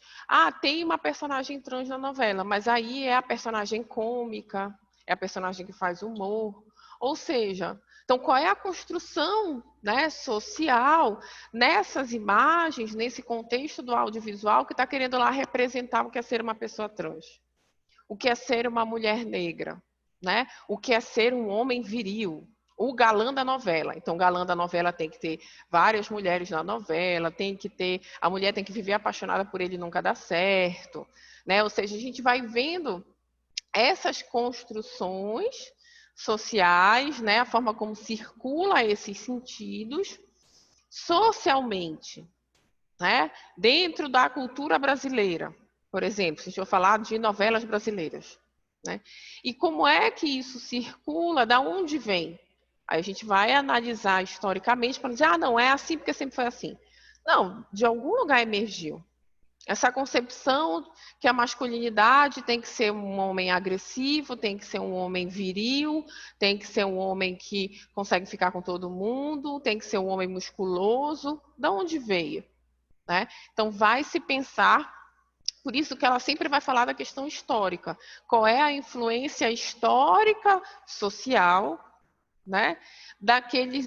tem uma personagem trans na novela, mas aí é a personagem cômica, é a personagem que faz humor. Ou seja, então qual é a construção, né, social nessas imagens, nesse contexto do audiovisual que está querendo lá representar o que é ser uma pessoa trans, o que é ser uma mulher negra, né? O que é ser um homem viril, o galã da novela. Então, o galã da novela tem que ter várias mulheres na novela, a mulher tem que viver apaixonada por ele e nunca dá certo, né? Ou seja, a gente vai vendo essas construções sociais, né? A forma como circula esses sentidos socialmente, né? Dentro da cultura brasileira. Por exemplo, se a gente for falar de novelas brasileiras, né? E como é que isso circula, da onde vem? Aí a gente vai analisar historicamente para dizer, ah, não, é assim porque sempre foi assim. Não, de algum lugar emergiu. Essa concepção que a masculinidade tem que ser um homem agressivo, tem que ser um homem viril, tem que ser um homem que consegue ficar com todo mundo, tem que ser um homem musculoso. De onde veio? Né? Então, vai se pensar, por isso que ela sempre vai falar da questão histórica. Qual é a influência histórica, social, né? daquele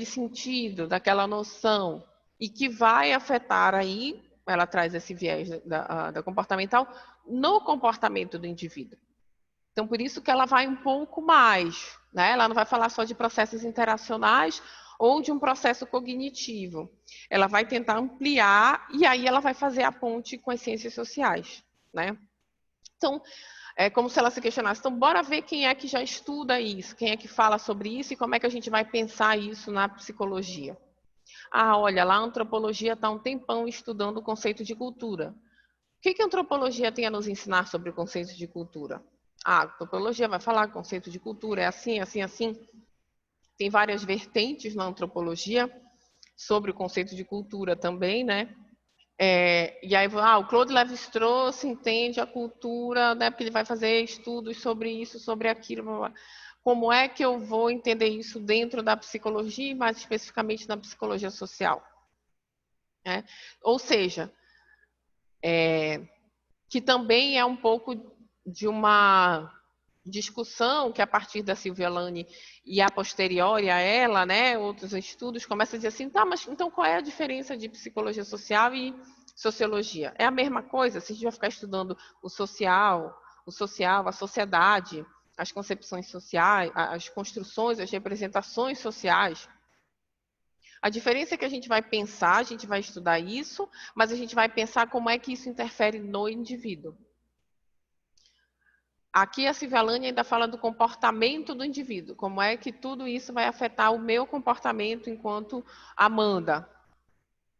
sentido, daquela noção, e que vai afetar aí, ela traz esse viés da comportamental, no comportamento do indivíduo. Então, por isso que ela vai um pouco mais, né? Ela não vai falar só de processos interacionais ou de um processo cognitivo. Ela vai tentar ampliar e aí ela vai fazer a ponte com as ciências sociais, né? Então, é como se ela se questionasse, então bora ver quem é que já estuda isso, quem é que fala sobre isso e como é que a gente vai pensar isso na psicologia. Ah, olha, lá a antropologia está um tempão estudando o conceito de cultura. O que a antropologia tem a nos ensinar sobre o conceito de cultura? A antropologia vai falar que o conceito de cultura é assim, assim, assim. Tem várias vertentes na antropologia sobre o conceito de cultura também, né? E aí, o Claude Lévi-Strauss entende a cultura, né? Porque ele vai fazer estudos sobre isso, sobre aquilo. Blá, blá. Como é que eu vou entender isso dentro da psicologia, mais especificamente na psicologia social? Né? Ou seja, que também é um pouco de uma discussão que a partir da Silvia Lani e a posteriori a ela, né, outros estudos começam a dizer assim, tá, mas então qual é a diferença de psicologia social e sociologia? É a mesma coisa? Se a gente vai ficar estudando o social, a sociedade, as concepções sociais, as construções, as representações sociais, a diferença é que a gente vai pensar, a gente vai estudar isso, mas a gente vai pensar como é que isso interfere no indivíduo. Aqui a Civelane ainda fala do comportamento do indivíduo, como é que tudo isso vai afetar o meu comportamento enquanto Amanda,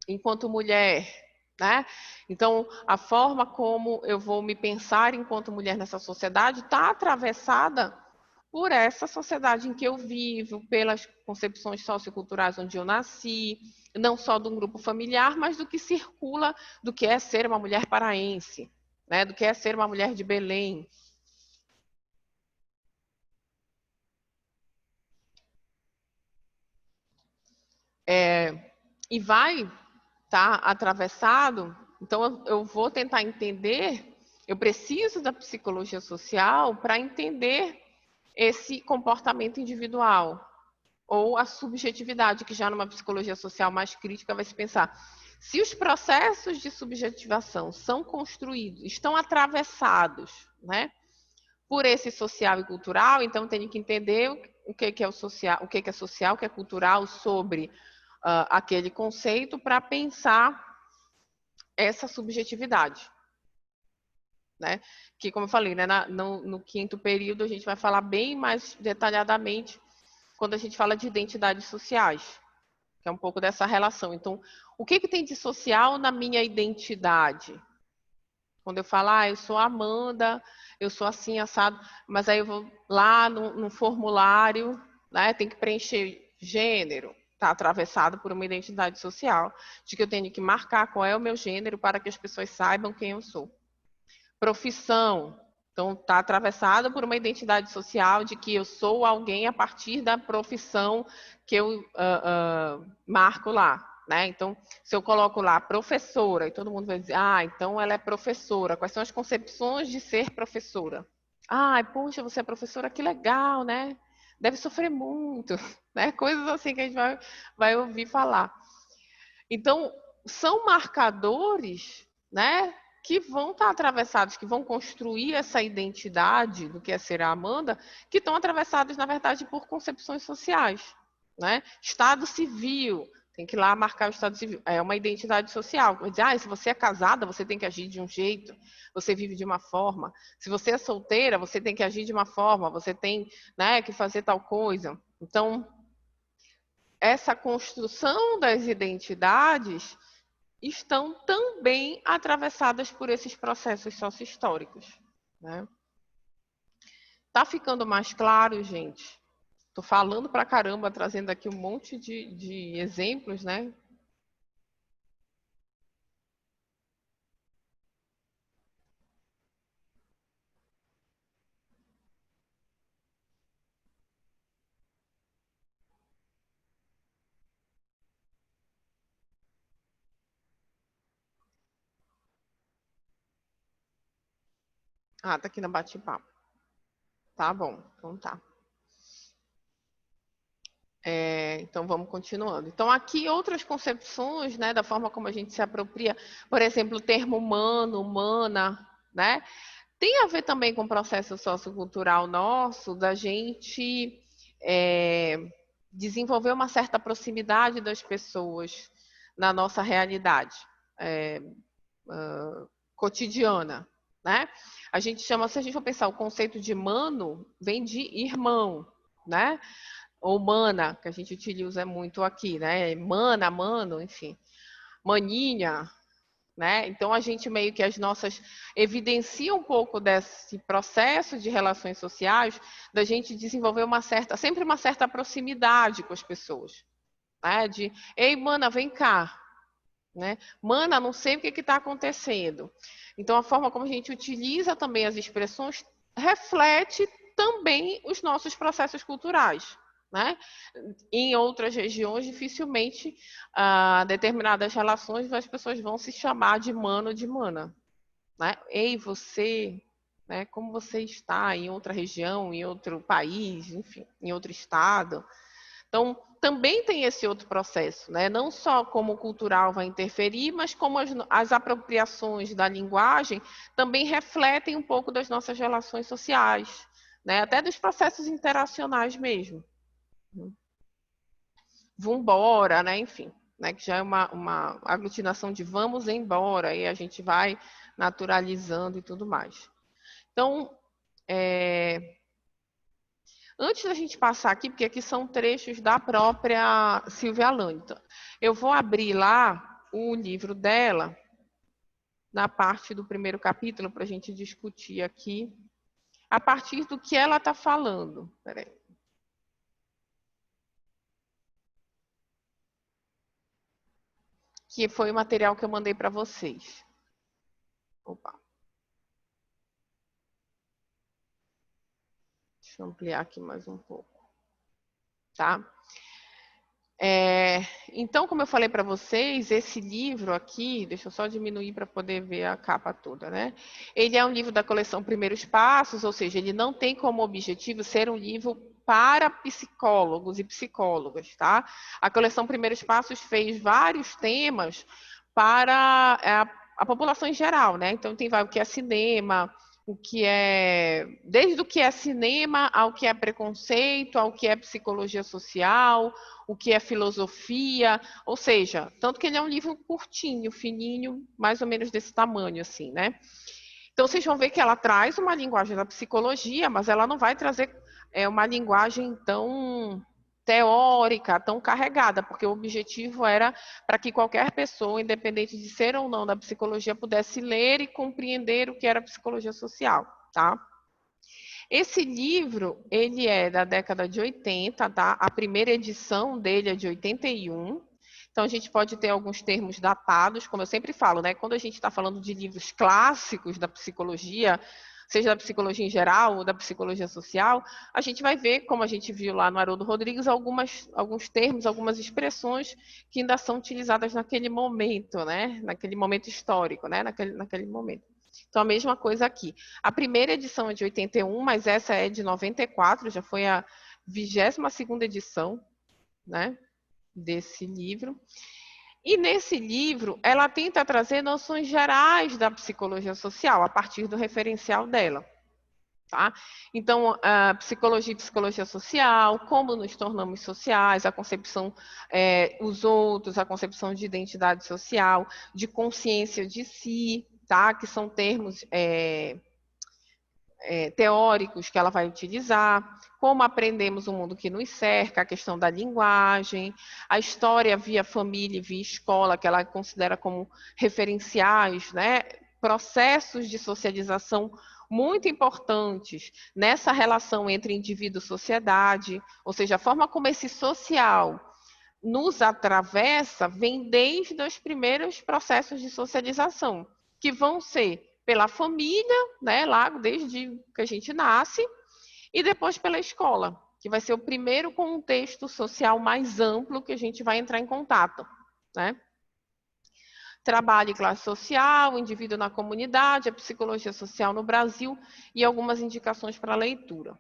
enquanto mulher, né? Então, a forma como eu vou me pensar enquanto mulher nessa sociedade está atravessada por essa sociedade em que eu vivo, pelas concepções socioculturais onde eu nasci, não só de um grupo familiar, mas do que circula, do que é ser uma mulher paraense, né? Do que é ser uma mulher de Belém. E vai estar atravessado, então eu vou tentar entender, eu preciso da psicologia social para entender esse comportamento individual, ou a subjetividade, que já numa psicologia social mais crítica vai se pensar. Se os processos de subjetivação são construídos, estão atravessados, né, por esse social e cultural, então tem que entender o que é o social, o que é social, o que é cultural sobre aquele conceito para pensar essa subjetividade. Né? Que, como eu falei, né, no quinto período a gente vai falar bem mais detalhadamente quando a gente fala de identidades sociais, que é um pouco dessa relação. Então, o que tem de social na minha identidade? Quando eu falo, eu sou Amanda, eu sou assim, assado, mas aí eu vou lá no formulário, né, tem que preencher gênero, está atravessado por uma identidade social, de que eu tenho que marcar qual é o meu gênero para que as pessoas saibam quem eu sou. Profissão, então está atravessado por uma identidade social de que eu sou alguém a partir da profissão que eu marco lá. Né? Então, se eu coloco lá professora, e todo mundo vai dizer, então ela é professora. Quais são as concepções de ser professora? Ai, poxa, você é professora, que legal, né? Deve sofrer muito, né? Coisas assim que a gente vai ouvir falar. Então, são marcadores, né, que vão estar atravessados, que vão construir essa identidade do que é ser a Amanda, que estão atravessados, na verdade, por concepções sociais, né? Estado civil, tem que ir lá marcar o estado civil. É uma identidade social. Vai dizer, se você é casada, você tem que agir de um jeito, você vive de uma forma. Se você é solteira, você tem que agir de uma forma, você tem, né, que fazer tal coisa. Então, essa construção das identidades estão também atravessadas por esses processos socio-históricos, né? Tá ficando mais claro, gente? Tô falando pra caramba, trazendo aqui um monte de exemplos, né? Ah, tá aqui no bate-papo. Tá bom, então tá. Então vamos continuando. Então aqui outras concepções, né, da forma como a gente se apropria, por exemplo, o termo humano, humana, né, tem a ver também com o processo sociocultural nosso, da gente desenvolver uma certa proximidade das pessoas na nossa realidade cotidiana, né? A gente chama, se a gente for pensar, o conceito de mano vem de irmão, né? Ou mana, que a gente utiliza muito aqui, né? Mana, mano, enfim. Maninha, né? Então a gente meio que as nossas evidencia um pouco desse processo de relações sociais, da gente desenvolver sempre uma certa proximidade com as pessoas, né? De, ei, mana, vem cá, né? Mana, não sei o que está acontecendo. Então a forma como a gente utiliza também as expressões reflete também os nossos processos culturais. Né? Em outras regiões, dificilmente determinadas relações as pessoas vão se chamar de mano, de mana. Né? Ei, você, né? Como você está em outra região, em outro país, enfim, em outro estado. Então, também tem esse outro processo, né? Não só como o cultural vai interferir, mas como as apropriações da linguagem também refletem um pouco das nossas relações sociais, né? Até dos processos interacionais mesmo. Vambora, né? Enfim, né? Que já é uma aglutinação de vamos embora, e a gente vai naturalizando e tudo mais. Então, antes da gente passar aqui, porque aqui são trechos da própria Silvia Lânita, eu vou abrir lá o livro dela, na parte do primeiro capítulo, para a gente discutir aqui, a partir do que ela está falando. Peraí. Que foi o material que eu mandei para vocês. Opa. Deixa eu ampliar aqui mais um pouco. Tá? Então, como eu falei para vocês, esse livro aqui, deixa eu só diminuir para poder ver a capa toda, né? Ele é um livro da coleção Primeiros Passos, ou seja, ele não tem como objetivo ser um livro para psicólogos e psicólogas, tá? A coleção Primeiros Passos fez vários temas para a população em geral, né? Então, tem o que é cinema, o que é desde o que é cinema ao que é preconceito, ao que é psicologia social, o que é filosofia, ou seja, tanto que ele é um livro curtinho, fininho, mais ou menos desse tamanho, assim, né? Então vocês vão ver que ela traz uma linguagem da psicologia, mas ela não vai trazer uma linguagem tão teórica, tão carregada, porque o objetivo era para que qualquer pessoa, independente de ser ou não da psicologia, pudesse ler e compreender o que era psicologia social, tá? Esse livro, ele é da década de 80, tá? A primeira edição dele é de 81. Então, a gente pode ter alguns termos datados, como eu sempre falo, né? Quando a gente está falando de livros clássicos da psicologia, seja da psicologia em geral ou da psicologia social, a gente vai ver, como a gente viu lá no Haroldo Rodrigues, alguns termos, algumas expressões que ainda são utilizadas naquele momento, né? Naquele momento histórico, né? Naquele momento. Então, a mesma coisa aqui. A primeira edição é de 81, mas essa é de 94, já foi a 22ª edição, né, desse livro. E nesse livro, ela tenta trazer noções gerais da psicologia social, a partir do referencial dela. Tá? Então, a psicologia e psicologia social, como nos tornamos sociais, a concepção os outros, a concepção de identidade social, de consciência de si, tá? Que são termos teóricos que ela vai utilizar, como aprendemos o mundo que nos cerca, a questão da linguagem, a história via família e via escola, que ela considera como referenciais, né? Processos de socialização muito importantes nessa relação entre indivíduo e sociedade, ou seja, a forma como esse social nos atravessa vem desde os primeiros processos de socialização, que vão ser pela família, né, lá desde que a gente nasce, e depois pela escola, que vai ser o primeiro contexto social mais amplo que a gente vai entrar em contato, né? Trabalho e classe social, o indivíduo na comunidade, a psicologia social no Brasil e algumas indicações para leitura.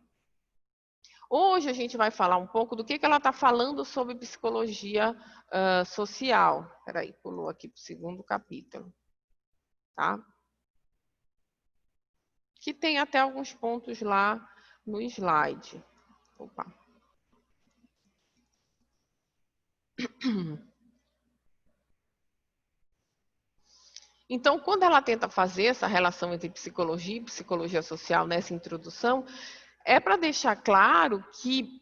Hoje a gente vai falar um pouco do que ela está falando sobre psicologia social. Espera aí, pulou aqui para o segundo capítulo. Tá? Que tem até alguns pontos lá no slide. Opa. Então, quando ela tenta fazer essa relação entre psicologia e psicologia social nessa introdução, é para deixar claro que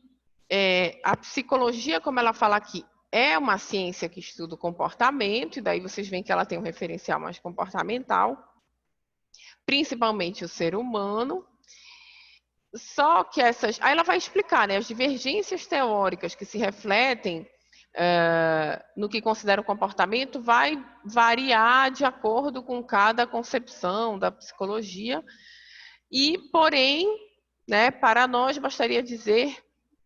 a psicologia, como ela fala aqui, é uma ciência que estuda o comportamento, e daí vocês veem que ela tem um referencial mais comportamental, principalmente o ser humano. Só que essas... Aí ela vai explicar, né, as divergências teóricas que se refletem no que considera o comportamento vai variar de acordo com cada concepção da psicologia. E, porém, né, para nós bastaria dizer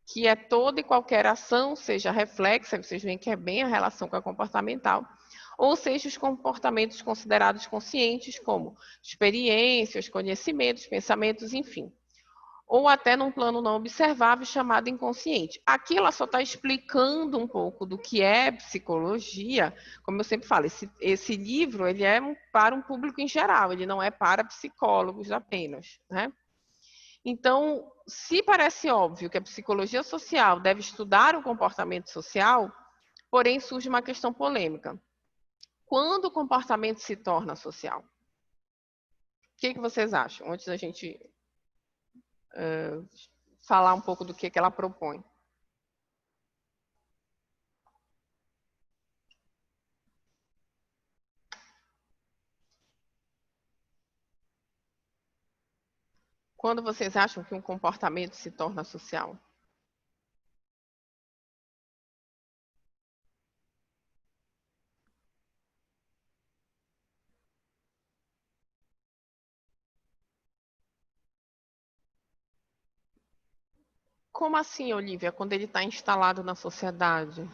que é toda e qualquer ação, seja reflexa, vocês veem que é bem a relação com a comportamental, ou seja, os comportamentos considerados conscientes, como experiências, conhecimentos, pensamentos, enfim. Ou até num plano não observável chamado inconsciente. Aqui ela só está explicando um pouco do que é psicologia. Como eu sempre falo, esse livro ele é para um público em geral, ele não é para psicólogos apenas, né? Então, se parece óbvio que a psicologia social deve estudar o comportamento social, porém surge uma questão polêmica. Quando o comportamento se torna social? O que vocês acham? Antes da gente falar um pouco do que ela propõe. Quando vocês acham que um comportamento se torna social? Como assim, Olivia, quando ele está instalado na sociedade?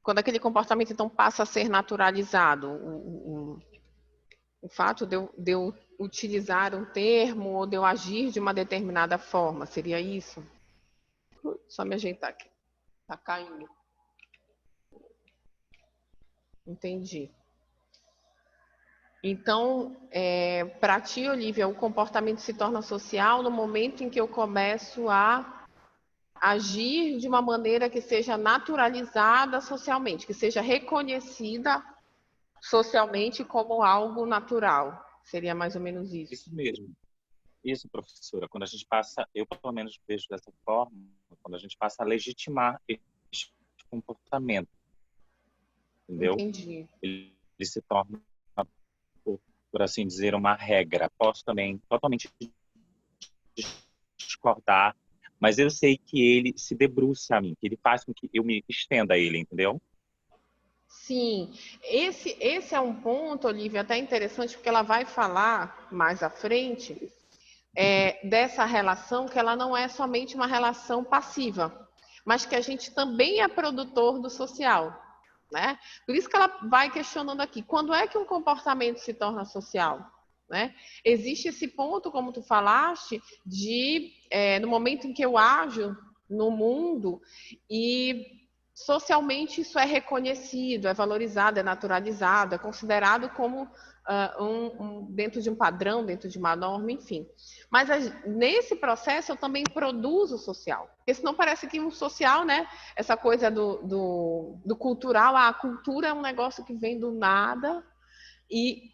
Quando aquele comportamento, então, passa a ser naturalizado, o fato de eu utilizar um termo ou de eu agir de uma determinada forma, seria isso? Só me ajeitar aqui. Tá caindo. Entendi. Então, para ti, Olivia, o comportamento se torna social no momento em que eu começo a agir de uma maneira que seja naturalizada socialmente, que seja reconhecida socialmente como algo natural. Seria mais ou menos isso. Isso mesmo. Isso, professora. Quando a gente passa, eu pelo menos vejo dessa forma, quando a gente passa a legitimar esse comportamento, entendeu? Entendi. Ele se torna, por assim dizer, uma regra. Posso também totalmente discordar, mas eu sei que ele se debruça a mim, que ele faz com que eu me estenda a ele, entendeu? Sim, esse é um ponto, Olivia, até interessante, porque ela vai falar mais à frente dessa relação, que ela não é somente uma relação passiva, mas que a gente também é produtor do social. né? Por isso que ela vai questionando aqui, quando é que um comportamento se torna social? Né? Existe esse ponto, como tu falaste, de no momento em que eu ajo no mundo e socialmente isso é reconhecido, é valorizado, é naturalizado, é considerado como dentro de um padrão, dentro de uma norma, enfim. Mas nesse processo eu também produzo social. Porque senão parece que o social, né, essa coisa do cultural, a cultura é um negócio que vem do nada e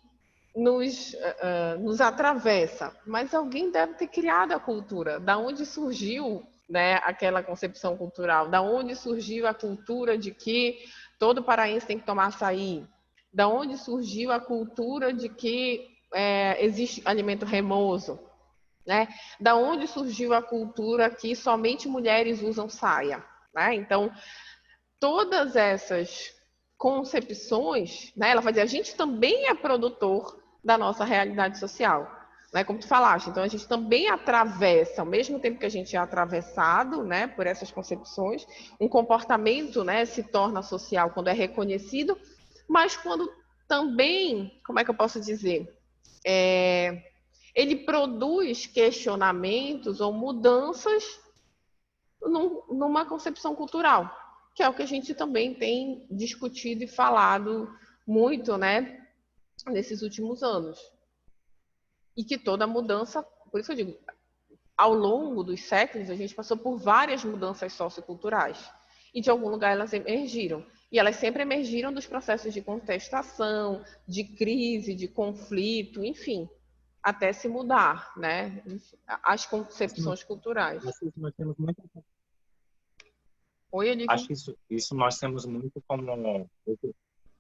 nos atravessa. Mas alguém deve ter criado a cultura. Da onde surgiu, né, aquela concepção cultural? Da onde surgiu a cultura de que todo paraense tem que tomar açaí? Da onde surgiu a cultura de que existe alimento remoso? Né? Da onde surgiu a cultura que somente mulheres usam saia? Né? Então, todas essas concepções, né, ela vai dizer, a gente também é produtor da nossa realidade social. Né, como tu falaste, então a gente também atravessa, ao mesmo tempo que a gente é atravessado, né, por essas concepções, um comportamento, né, se torna social quando é reconhecido, mas quando também, como é que eu posso dizer, ele produz questionamentos ou mudanças numa concepção cultural, que é o que a gente também tem discutido e falado muito, né, nesses últimos anos. E que toda mudança, por isso eu digo, ao longo dos séculos, a gente passou por várias mudanças socioculturais. E de algum lugar elas emergiram. E elas sempre emergiram dos processos de contestação, de crise, de conflito, enfim, até se mudar, né? As concepções culturais. Nós temos muito. Oi, Olivia. Acho que isso nós temos muito como.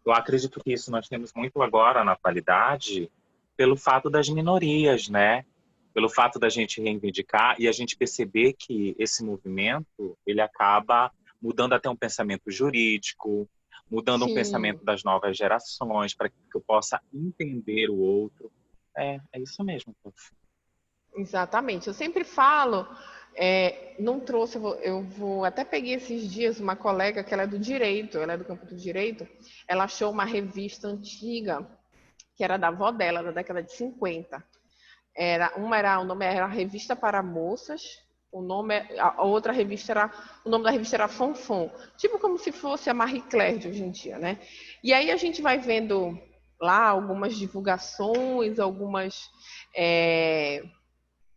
Eu acredito que isso nós temos muito agora na atualidade pelo fato das minorias, né? Pelo fato da gente reivindicar e a gente perceber que esse movimento ele acaba mudando até um pensamento jurídico, mudando um pensamento das novas gerações para que eu possa entender o outro. É isso mesmo, prof. Exatamente. Eu sempre falo, não trouxe, eu vou até peguei esses dias uma colega que ela é do direito, ela é do campo do direito, ela achou uma revista antiga, que era da avó dela, da década de 50. O nome era Revista para Moças, a outra revista o nome da revista era Fonfon, tipo como se fosse a Marie Claire de hoje em dia, né? E aí a gente vai vendo lá algumas divulgações, algumas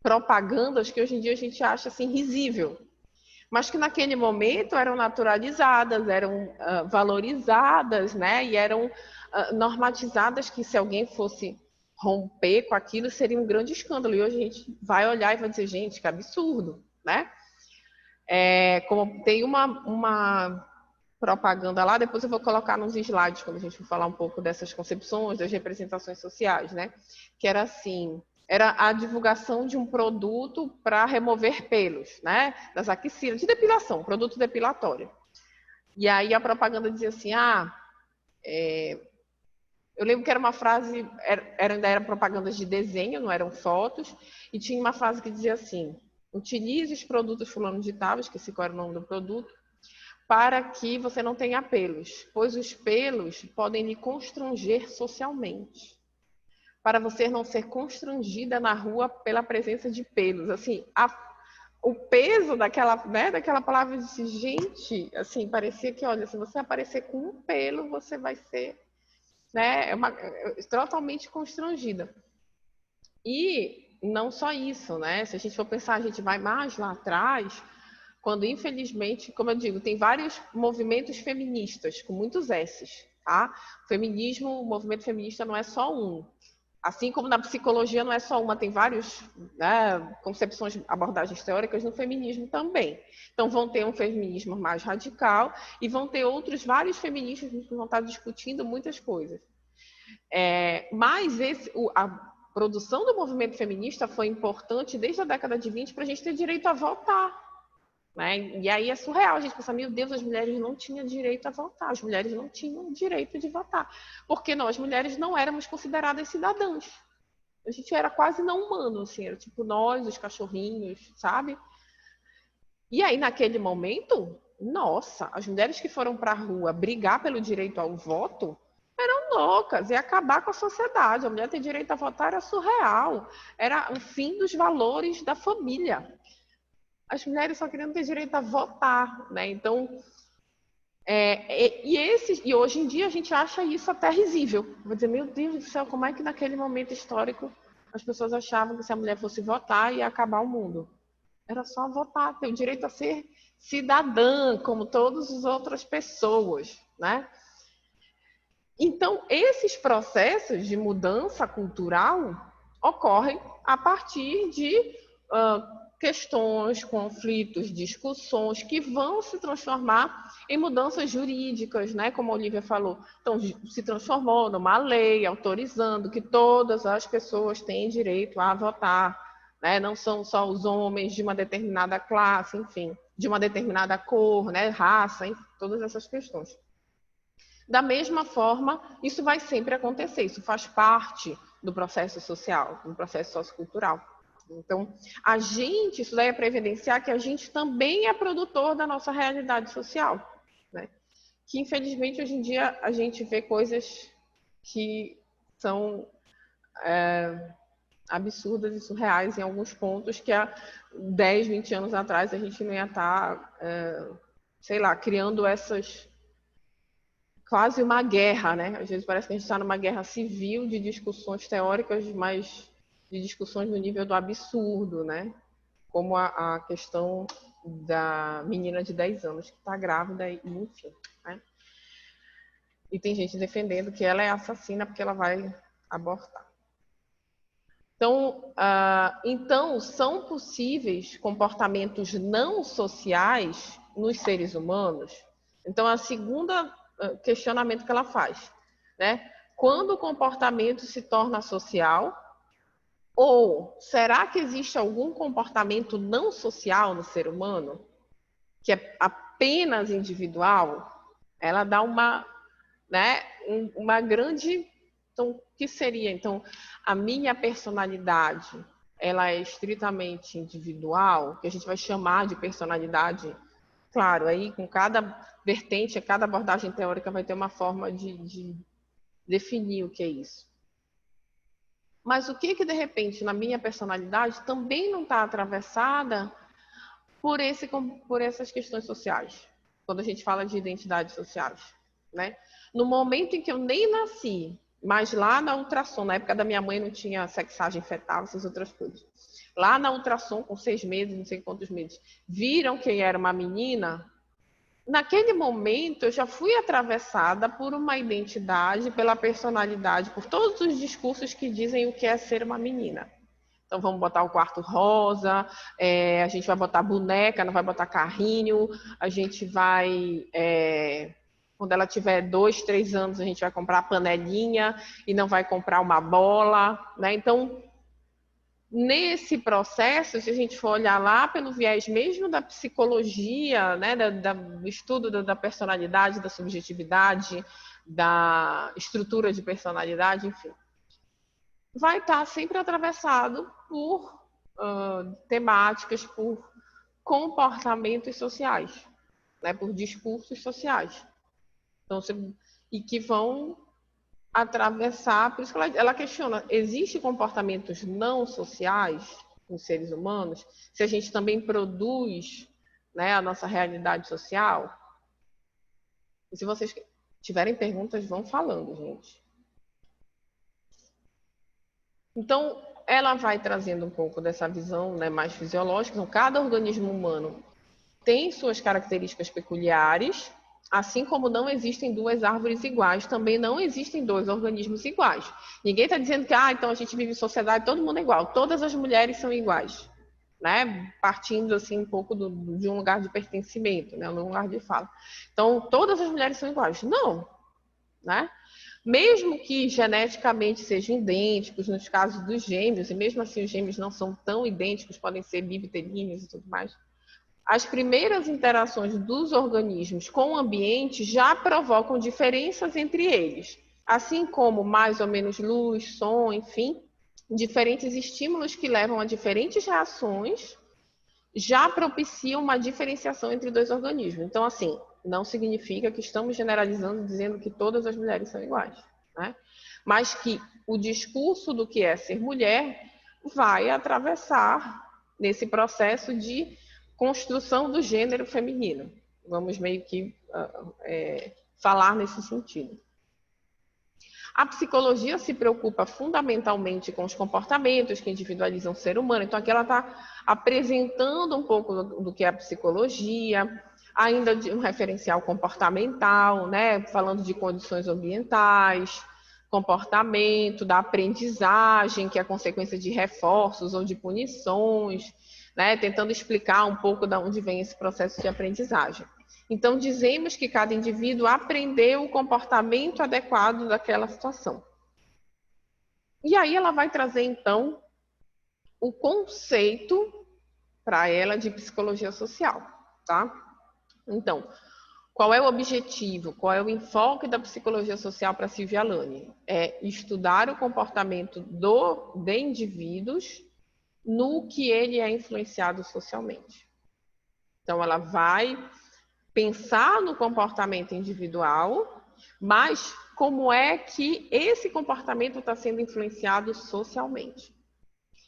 propagandas que hoje em dia a gente acha assim risível, mas que naquele momento eram naturalizadas, eram valorizadas, né? E eram normatizadas, que se alguém fosse romper com aquilo seria um grande escândalo. E hoje a gente vai olhar e vai dizer, gente, que absurdo, né? Como tem uma propaganda lá, depois eu vou colocar nos slides quando a gente for falar um pouco dessas concepções, das representações sociais, né? Que era assim, era a divulgação de um produto para remover pelos, né? Das axilas, de depilação, produto depilatório. E aí a propaganda dizia assim, eu lembro que era uma frase, ainda eram propagandas de desenho, não eram fotos, e tinha uma frase que dizia assim, utilize os produtos fulano de tal, esqueci qual era o nome do produto, para que você não tenha pelos, pois os pelos podem lhe constranger socialmente. Para você não ser constrangida na rua pela presença de pelos. Assim, o peso daquela palavra, eu disse, gente, assim, parecia que, olha, se você aparecer com um pelo, você vai ser, né, totalmente constrangida. E não só isso, né? Se a gente for pensar, a gente vai mais lá atrás, quando infelizmente, como eu digo, tem vários movimentos feministas, com muitos S's, tá? O movimento feminista não é só um. Assim como na psicologia não é só uma, tem várias, né, concepções, abordagens teóricas no feminismo também. Então vão ter um feminismo mais radical e vão ter outros vários feministas que vão estar discutindo muitas coisas. Mas a produção do movimento feminista foi importante desde a década de 20 para a gente ter direito a votar. Né? E aí é surreal, a gente pensa, meu Deus, as mulheres não tinham direito a votar, as mulheres não tinham direito de votar, porque nós, mulheres, não éramos consideradas cidadãs. A gente era quase não humano, assim, era tipo nós, os cachorrinhos, sabe? E aí, naquele momento, Nossa, as mulheres que foram para a rua brigar pelo direito ao voto eram loucas, ia acabar com a sociedade. A mulher ter direito a votar era surreal, era o fim dos valores da família. As mulheres só queriam ter direito a votar, né? Então, e hoje em dia a gente acha isso até risível. Vou dizer, meu Deus do céu, como é que naquele momento histórico as pessoas achavam que se a mulher fosse votar ia acabar o mundo? Era só votar, ter o direito a ser cidadã, como todas as outras pessoas, né? Então, esses processos de mudança cultural ocorrem a partir de questões, conflitos, discussões que vão se transformar em mudanças jurídicas, né? Como a Olivia falou. Então, se transformou numa lei autorizando que todas as pessoas têm direito a votar, né? Não são só os homens de uma determinada classe, enfim, de uma determinada cor, né? Raça, enfim, todas essas questões. Da mesma forma, isso vai sempre acontecer, isso faz parte do processo social, do processo sociocultural. Então, isso daí é para evidenciar que a gente também é produtor da nossa realidade social, né? Que, infelizmente, hoje em dia a gente vê coisas que são absurdas e surreais em alguns pontos que há 10, 20 anos atrás a gente não ia estar, sei lá, criando essas... quase uma guerra, né? Às vezes parece que a gente está numa guerra civil de discussões teóricas, mas de discussões no nível do absurdo, né? Como a questão da menina de 10 anos que está grávida e enfim, né? E tem gente defendendo que ela é assassina porque ela vai abortar. Então, são possíveis comportamentos não sociais nos seres humanos. Então, a segunda questionamento que ela faz, né? Quando o comportamento se torna social, ou será que existe algum comportamento não social no ser humano, que é apenas individual? Ela dá uma grande... Então, o que seria? Então, a minha personalidade, ela é estritamente individual, que a gente vai chamar de personalidade. Claro, aí com cada vertente, cada abordagem teórica vai ter uma forma de definir o que é isso. Mas o que de repente, na minha personalidade, também não está atravessada por essas questões sociais, quando a gente fala de identidades sociais, né? No momento em que eu nem nasci, mas lá na ultrassom, na época da minha mãe não tinha sexagem fetal, essas outras coisas. Lá na ultrassom, com 6 meses, não sei quantos meses, viram que era uma menina. Naquele momento, eu já fui atravessada por uma identidade, pela personalidade, por todos os discursos que dizem o que é ser uma menina. Então, vamos botar o quarto rosa, a gente vai botar boneca, não vai botar carrinho, a gente vai... quando ela tiver 2, 3 anos, a gente vai comprar panelinha e não vai comprar uma bola, né? Então, nesse processo, se a gente for olhar lá pelo viés mesmo da psicologia, né, do estudo da personalidade, da subjetividade, da estrutura de personalidade, enfim, vai estar sempre atravessado por temáticas, por comportamentos sociais, né, por discursos sociais. Então, e que vão atravessar, por isso que ela questiona, existem comportamentos não sociais nos seres humanos, se a gente também produz, né, a nossa realidade social? E se vocês tiverem perguntas, vão falando, gente. Então, ela vai trazendo um pouco dessa visão, né, mais fisiológica. Então, cada organismo humano tem suas características peculiares, assim como não existem 2 árvores iguais, também não existem 2 organismos iguais. Ninguém está dizendo que então a gente vive em sociedade, todo mundo é igual, todas as mulheres são iguais, né? Partindo assim um pouco de um lugar de pertencimento, né? Um lugar de fala. Então, todas as mulheres são iguais. Não, né? Mesmo que geneticamente sejam idênticos, nos casos dos gêmeos, e mesmo assim os gêmeos não são tão idênticos, podem ser bivitelíneos e tudo mais, as primeiras interações dos organismos com o ambiente já provocam diferenças entre eles, assim como mais ou menos luz, som, enfim, diferentes estímulos que levam a diferentes reações já propicia uma diferenciação entre dois organismos. Então, assim, não significa que estamos generalizando, dizendo que todas as mulheres são iguais, né? Mas que o discurso do que é ser mulher vai atravessar nesse processo de construção do gênero feminino. Vamos meio que falar nesse sentido. A psicologia se preocupa fundamentalmente com os comportamentos que individualizam o ser humano. Então, aqui ela está apresentando um pouco do que é a psicologia, ainda de um referencial comportamental, né? Falando de condições ambientais, comportamento, da aprendizagem, que é a consequência de reforços ou de punições, né? Tentando explicar um pouco de onde vem esse processo de aprendizagem. Então, dizemos que cada indivíduo aprendeu o comportamento adequado daquela situação. E aí ela vai trazer, então, o conceito para ela de psicologia social, tá? Então, qual é o objetivo, qual é o enfoque da psicologia social para Silvia Alane? É estudar o comportamento de indivíduos no que ele é influenciado socialmente. Então, ela vai pensar no comportamento individual, mas como é que esse comportamento está sendo influenciado socialmente.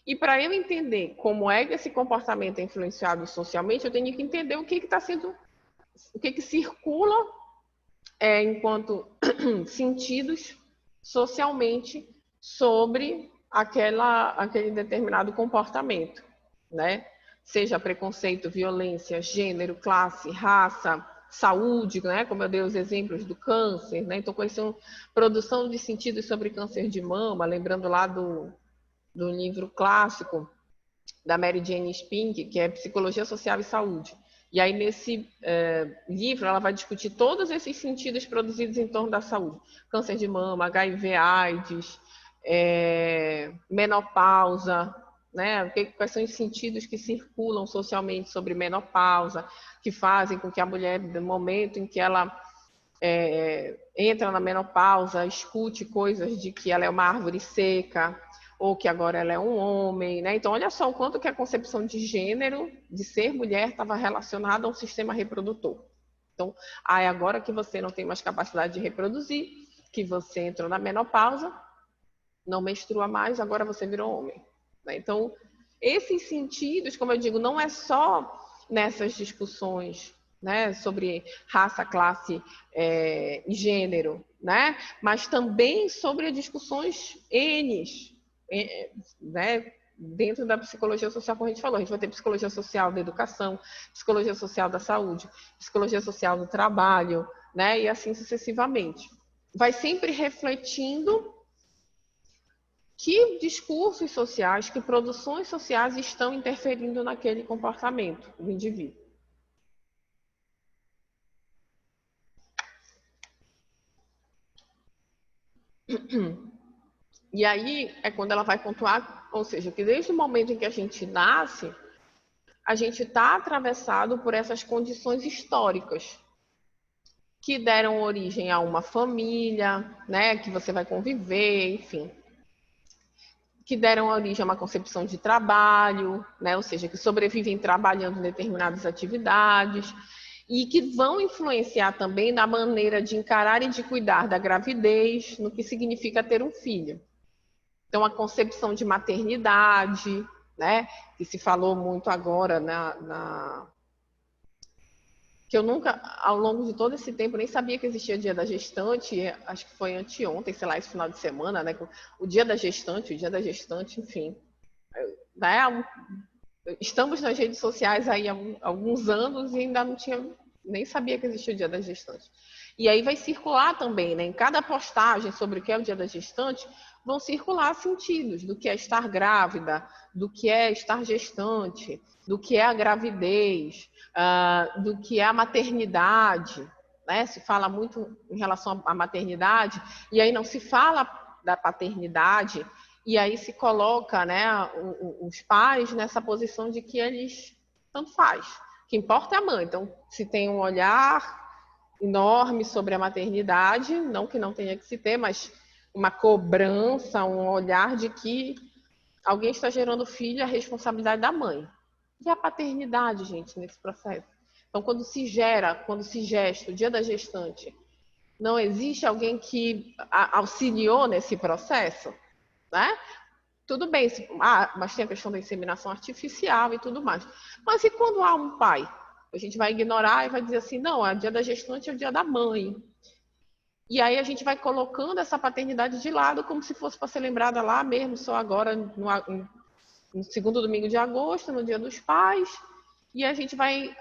E para eu entender como é que esse comportamento é influenciado socialmente, eu tenho que entender o que está sendo, o que circula enquanto sentidos socialmente sobre aquele determinado comportamento, né? Seja preconceito, violência, gênero, classe, raça, saúde, né? Como eu dei os exemplos do câncer, né? Então, quais são produção de sentidos sobre câncer de mama, lembrando lá do livro clássico da Mary Jane Spink, que é Psicologia Social e Saúde. E aí, nesse livro, ela vai discutir todos esses sentidos produzidos em torno da saúde. Câncer de mama, HIV, AIDS, menopausa, né? Quais são os sentidos que circulam socialmente sobre menopausa, que fazem com que a mulher, no momento em que ela entra na menopausa, escute coisas de que ela é uma árvore seca, ou que agora ela é um homem, né? Então, olha só o quanto que a concepção de gênero, de ser mulher, estava relacionada a um sistema reprodutor. Então, agora que você não tem mais capacidade de reproduzir, que você entrou na menopausa, não menstrua mais, agora você virou homem. Né? Então, esses sentidos, como eu digo, não é só nessas discussões, né, sobre raça, classe e gênero, né? Mas também sobre as discussões né, dentro da psicologia social, como a gente falou. A gente vai ter psicologia social da educação, psicologia social da saúde, psicologia social do trabalho, né, e assim sucessivamente. Vai sempre refletindo que discursos sociais, que produções sociais estão interferindo naquele comportamento do indivíduo. E aí é quando ela vai pontuar, ou seja, que desde o momento em que a gente nasce, a gente está atravessado por essas condições históricas que deram origem a uma família, né, que você vai conviver, enfim, que deram origem a uma concepção de trabalho, né, ou seja, que sobrevivem trabalhando em determinadas atividades e que vão influenciar também na maneira de encarar e de cuidar da gravidez, no que significa ter um filho. Então, a concepção de maternidade, né, que se falou muito agora que eu nunca, ao longo de todo esse tempo, nem sabia que existia Dia da Gestante, acho que foi anteontem, sei lá, esse final de semana, né, o Dia da Gestante, enfim. Né, estamos nas redes sociais aí há alguns anos e ainda não tinha, nem sabia que existia o Dia da Gestante. E aí vai circular também, né, em cada postagem sobre o que é o Dia da Gestante, vão circular sentidos do que é estar grávida, do que é estar gestante, do que é a gravidez, do que é a maternidade, né? Se fala muito em relação à maternidade, e aí não se fala da paternidade, e aí se coloca, né, os pais nessa posição de que eles tanto faz. O que importa é a mãe. Então, se tem um olhar enorme sobre a maternidade, não que não tenha que se ter, mas uma cobrança, um olhar de que alguém está gerando filho, a responsabilidade da mãe. E a paternidade, gente, nesse processo? Então, quando se gesta o dia da gestante, não existe alguém que auxiliou nesse processo, né? Tudo bem, mas tem a questão da inseminação artificial e tudo mais. Mas e quando há um pai? A gente vai ignorar e vai dizer assim, não, o dia da gestante é o dia da mãe. E aí a gente vai colocando essa paternidade de lado como se fosse para ser lembrada lá mesmo, só agora, no segundo domingo de agosto, no Dia dos Pais. E a gente vai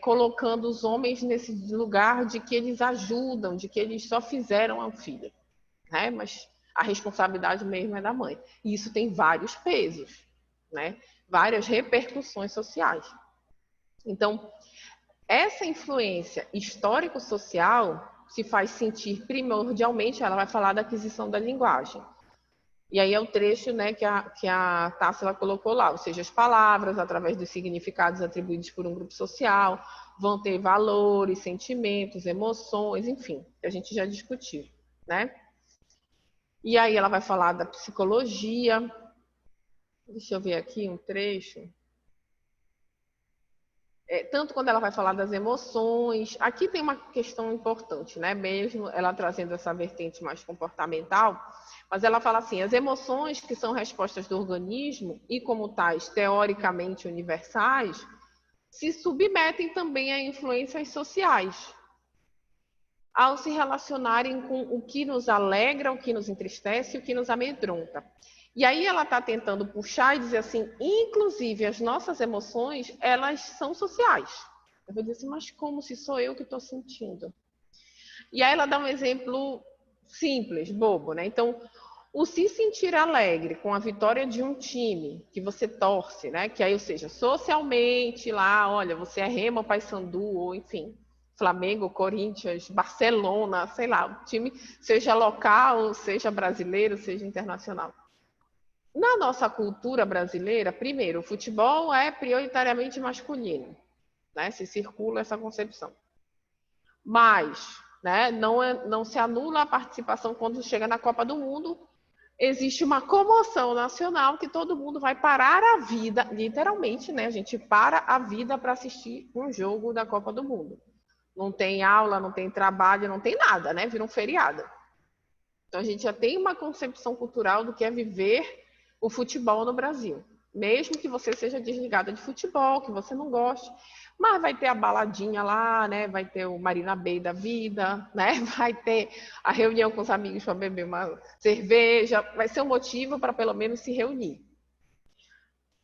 colocando os homens nesse lugar de que eles ajudam, de que eles só fizeram ao filho, né? Mas a responsabilidade mesmo é da mãe. E isso tem vários pesos, né? Várias repercussões sociais. Então, essa influência histórico-social se faz sentir primordialmente, ela vai falar da aquisição da linguagem. E aí é o trecho, né, que a Tássila colocou lá, ou seja, as palavras, através dos significados atribuídos por um grupo social, vão ter valores, sentimentos, emoções, enfim, que a gente já discutiu, né? E aí ela vai falar da psicologia. Deixa eu ver aqui um trecho. Tanto quando ela vai falar das emoções, aqui tem uma questão importante, né? Mesmo ela trazendo essa vertente mais comportamental, mas ela fala assim, as emoções que são respostas do organismo e como tais teoricamente universais, se submetem também a influências sociais, ao se relacionarem com o que nos alegra, o que nos entristece e o que nos amedronta. E aí ela está tentando puxar e dizer assim, inclusive as nossas emoções, elas são sociais. Eu vou dizer assim, mas como se sou eu que estou sentindo? E aí ela dá um exemplo simples, bobo, né? Então, o se sentir alegre com a vitória de um time que você torce, né? Que aí, ou seja, socialmente lá, olha, você é Remo, Paysandu, ou enfim, Flamengo, Corinthians, Barcelona, sei lá, o time, seja local, seja brasileiro, seja internacional. Na nossa cultura brasileira, primeiro, o futebol é prioritariamente masculino, né? Se circula essa concepção. Mas, né, não se anula a participação quando chega na Copa do Mundo. Existe uma comoção nacional que todo mundo vai parar a vida, literalmente, né? A gente para a vida para assistir um jogo da Copa do Mundo. Não tem aula, não tem trabalho, não tem nada, né? Vira um feriado. Então a gente já tem uma concepção cultural do que é viver o futebol no Brasil. Mesmo que você seja desligada de futebol, que você não goste, mas vai ter a baladinha lá, né? Vai ter o Marina Bay da vida, né? Vai ter a reunião com os amigos para beber uma cerveja, vai ser um motivo para pelo menos se reunir.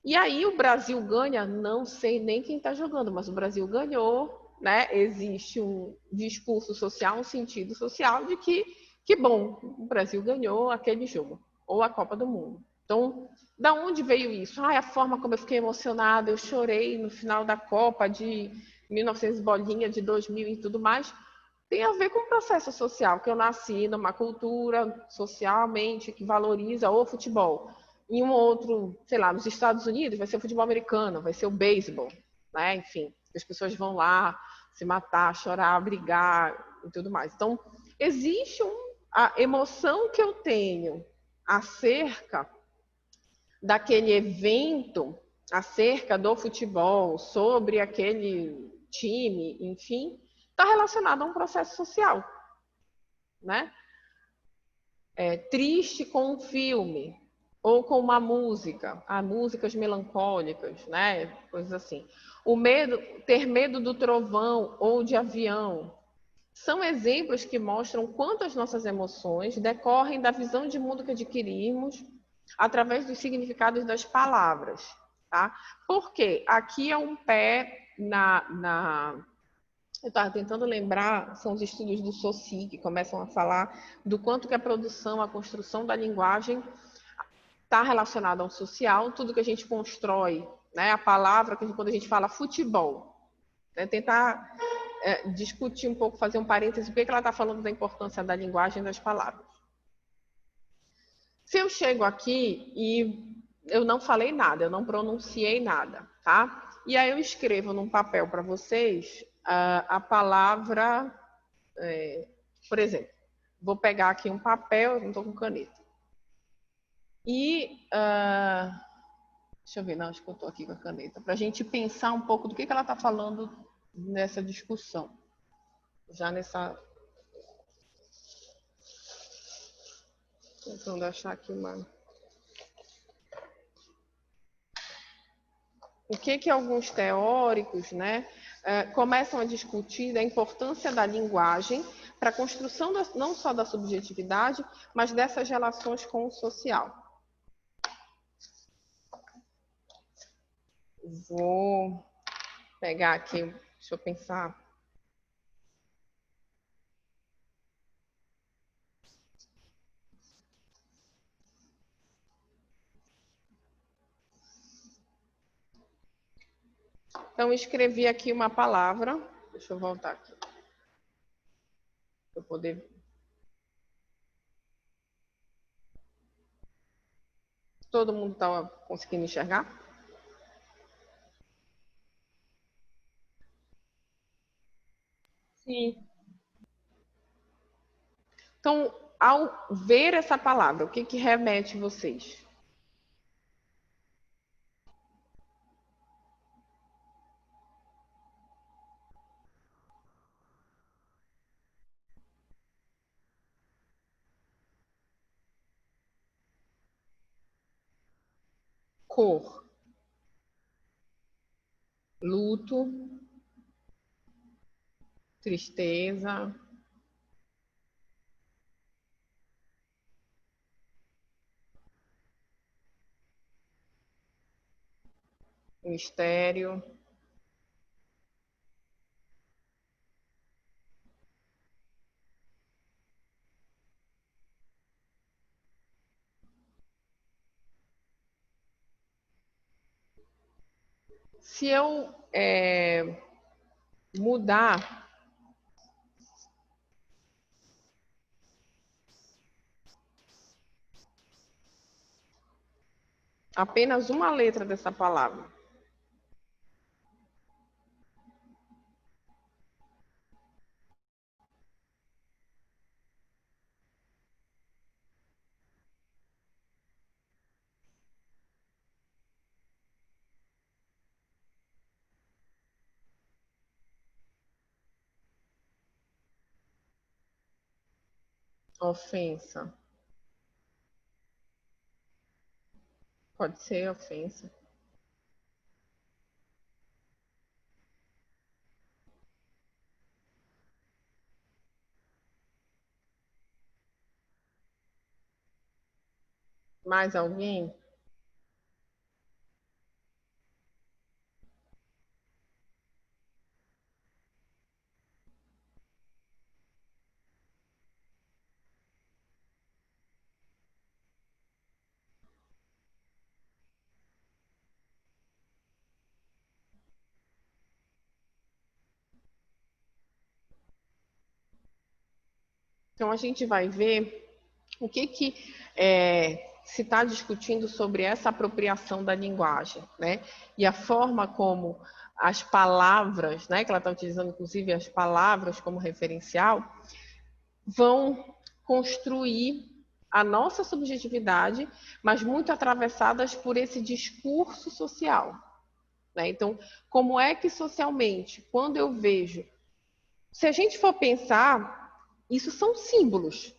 E aí o Brasil ganha, não sei nem quem está jogando, mas o Brasil ganhou, né? Existe um discurso social, um sentido social de que bom, o Brasil ganhou aquele jogo, ou a Copa do Mundo. Então, da onde veio isso? A forma como eu fiquei emocionada, eu chorei no final da Copa de 1900 bolinha, de 2000 e tudo mais, tem a ver com o processo social, que eu nasci numa cultura socialmente que valoriza o futebol. Em um outro, sei lá, nos Estados Unidos vai ser o futebol americano, vai ser o beisebol, né? Enfim, as pessoas vão lá se matar, chorar, brigar e tudo mais. Então, existe a emoção que eu tenho acerca daquele evento, acerca do futebol, sobre aquele time, enfim, está relacionado a um processo social, né? Triste com um filme ou com uma música, músicas melancólicas, né? Coisas assim. Ter medo do trovão ou de avião, são exemplos que mostram quanto as nossas emoções decorrem da visão de mundo que adquirimos através dos significados das palavras, tá? Porque aqui é um pé eu estava tentando lembrar, são os estudos do Saussure que começam a falar do quanto que a produção, a construção da linguagem está relacionada ao social, tudo que a gente constrói, né? A palavra, quando a gente fala futebol, né? Tentar discutir um pouco, fazer um parêntese, porque ela está falando da importância da linguagem e das palavras. Se eu chego aqui e eu não falei nada, eu não pronunciei nada, tá? E aí eu escrevo num papel para vocês a palavra, por exemplo, vou pegar aqui um papel, eu não estou com caneta. E Deixa eu ver, não, acho que eu estou aqui com a caneta. Para a gente pensar um pouco do que ela está falando nessa discussão. Já nessa... Tentando achar aqui uma... O que alguns teóricos, né, começam a discutir da importância da linguagem para a construção não só da subjetividade, mas dessas relações com o social. Vou pegar aqui, deixa eu pensar. Então, escrevi aqui uma palavra. Deixa eu voltar aqui. Para eu poder... Todo mundo está conseguindo enxergar? Sim. Então, ao ver essa palavra, o que remete vocês? Cor. Luto. Tristeza. Mistério. Se eu mudar apenas uma letra dessa palavra, ofensa. Pode ser ofensa. Mais alguém? Então, a gente vai ver o que se está discutindo sobre essa apropriação da linguagem, né? E a forma como as palavras, né, que ela está utilizando, inclusive, as palavras como referencial, vão construir a nossa subjetividade, mas muito atravessadas por esse discurso social, né? Então, como é que socialmente, quando eu vejo... Se a gente for pensar, isso são símbolos,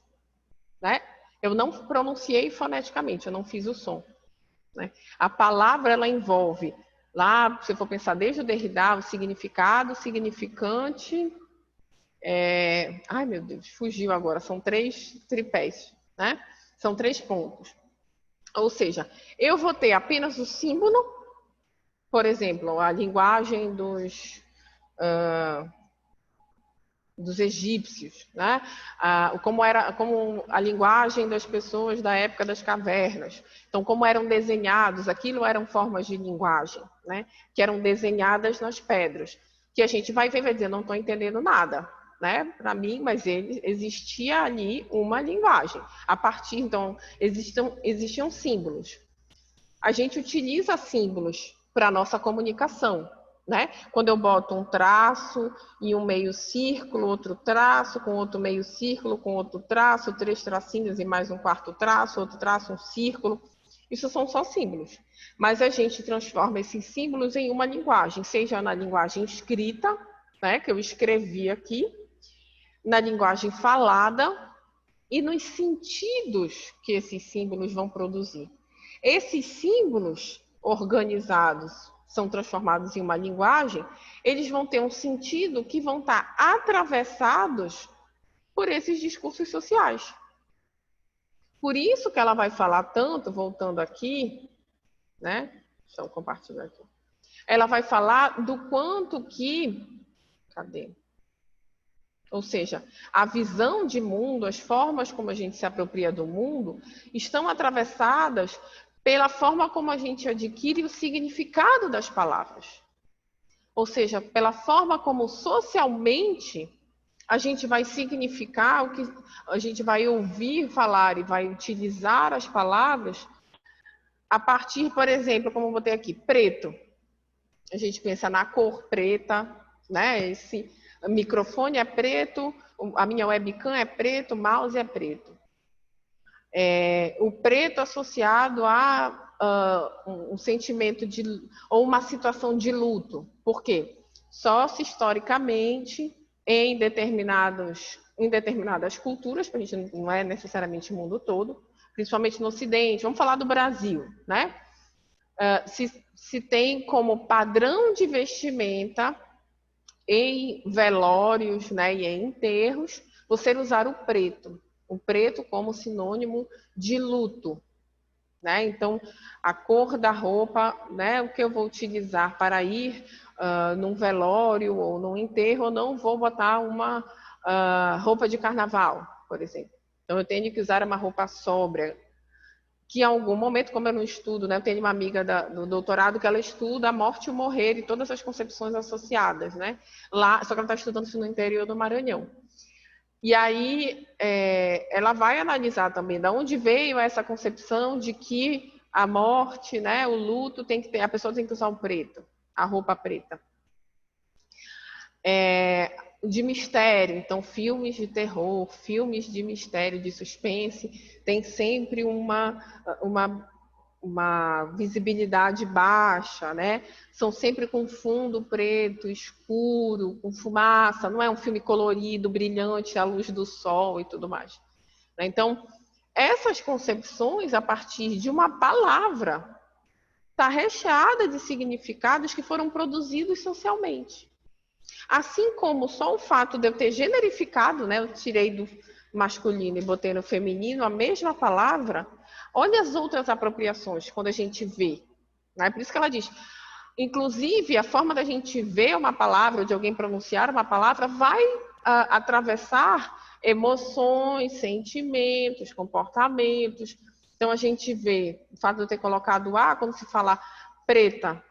né? Eu não pronunciei foneticamente, eu não fiz o som, né? A palavra, ela envolve, lá, se for pensar desde o Derrida, o significado, significante... Ai, meu Deus, fugiu agora. São 3 tripés, né? São 3 pontos. Ou seja, eu vou ter apenas o símbolo, por exemplo, a linguagem dos egípcios, né? Como a linguagem das pessoas da época das cavernas. Então, como eram desenhados, aquilo eram formas de linguagem, né? Que eram desenhadas nas pedras. Que a gente vai ver e vai dizer, não estou entendendo nada, né? Para mim, mas existia ali uma linguagem. A partir, então, existiam símbolos. A gente utiliza símbolos para a nossa comunicação, né? Quando eu boto um traço e um meio círculo, outro traço, com outro meio círculo, com outro traço, 3 tracinhos e mais um quarto traço, outro traço, um círculo. Isso são só símbolos. Mas a gente transforma esses símbolos em uma linguagem, seja na linguagem escrita, né, que eu escrevi aqui, na linguagem falada e nos sentidos que esses símbolos vão produzir. Esses símbolos organizados são transformados em uma linguagem, eles vão ter um sentido que vão estar atravessados por esses discursos sociais. Por isso que ela vai falar tanto, voltando aqui, né? Deixa eu compartilhar aqui. Ela vai falar do quanto que... Cadê? Ou seja, a visão de mundo, as formas como a gente se apropria do mundo, estão atravessadas pela forma como a gente adquire o significado das palavras. Ou seja, pela forma como socialmente a gente vai significar o que a gente vai ouvir falar e vai utilizar as palavras a partir, por exemplo, como eu botei aqui, preto. A gente pensa na cor preta, né? Esse microfone é preto, a minha webcam é preto, o mouse é preto. O preto associado a um sentimento de ou uma situação de luto. Por quê? Só se historicamente em determinadas culturas, porque a gente não é necessariamente o mundo todo, principalmente no Ocidente, vamos falar do Brasil, né? Se tem como padrão de vestimenta em velórios, né, e em enterros, você usar o preto como sinônimo de luto, né? Então, a cor da roupa, né, o que eu vou utilizar para ir num velório ou num enterro, eu não vou botar uma roupa de carnaval, por exemplo. Então, eu tenho que usar uma roupa sóbria, que em algum momento, como eu não estudo, né, eu tenho uma amiga do doutorado que ela estuda a morte e o morrer e todas as concepções associadas, né? Lá, só que ela está estudando isso no interior do Maranhão. E aí ela vai analisar também de onde veio essa concepção de que a morte, né, o luto tem que ter, a pessoa tem que usar o preto, a roupa preta. De mistério, então filmes de terror, filmes de mistério, de suspense, tem sempre uma visibilidade baixa, né? São sempre com fundo preto, escuro, com fumaça, não é um filme colorido, brilhante, à luz do sol e tudo mais. Então, essas concepções, a partir de uma palavra, está recheada de significados que foram produzidos socialmente. Assim como só o fato de eu ter generificado, né, eu tirei do masculino e botei no feminino a mesma palavra, olha as outras apropriações quando a gente vê. Né? Por isso que ela diz, inclusive, a forma da gente ver uma palavra, ou de alguém pronunciar uma palavra, vai atravessar emoções, sentimentos, comportamentos. Então, a gente vê, o fato de eu ter colocado A, quando se fala preta,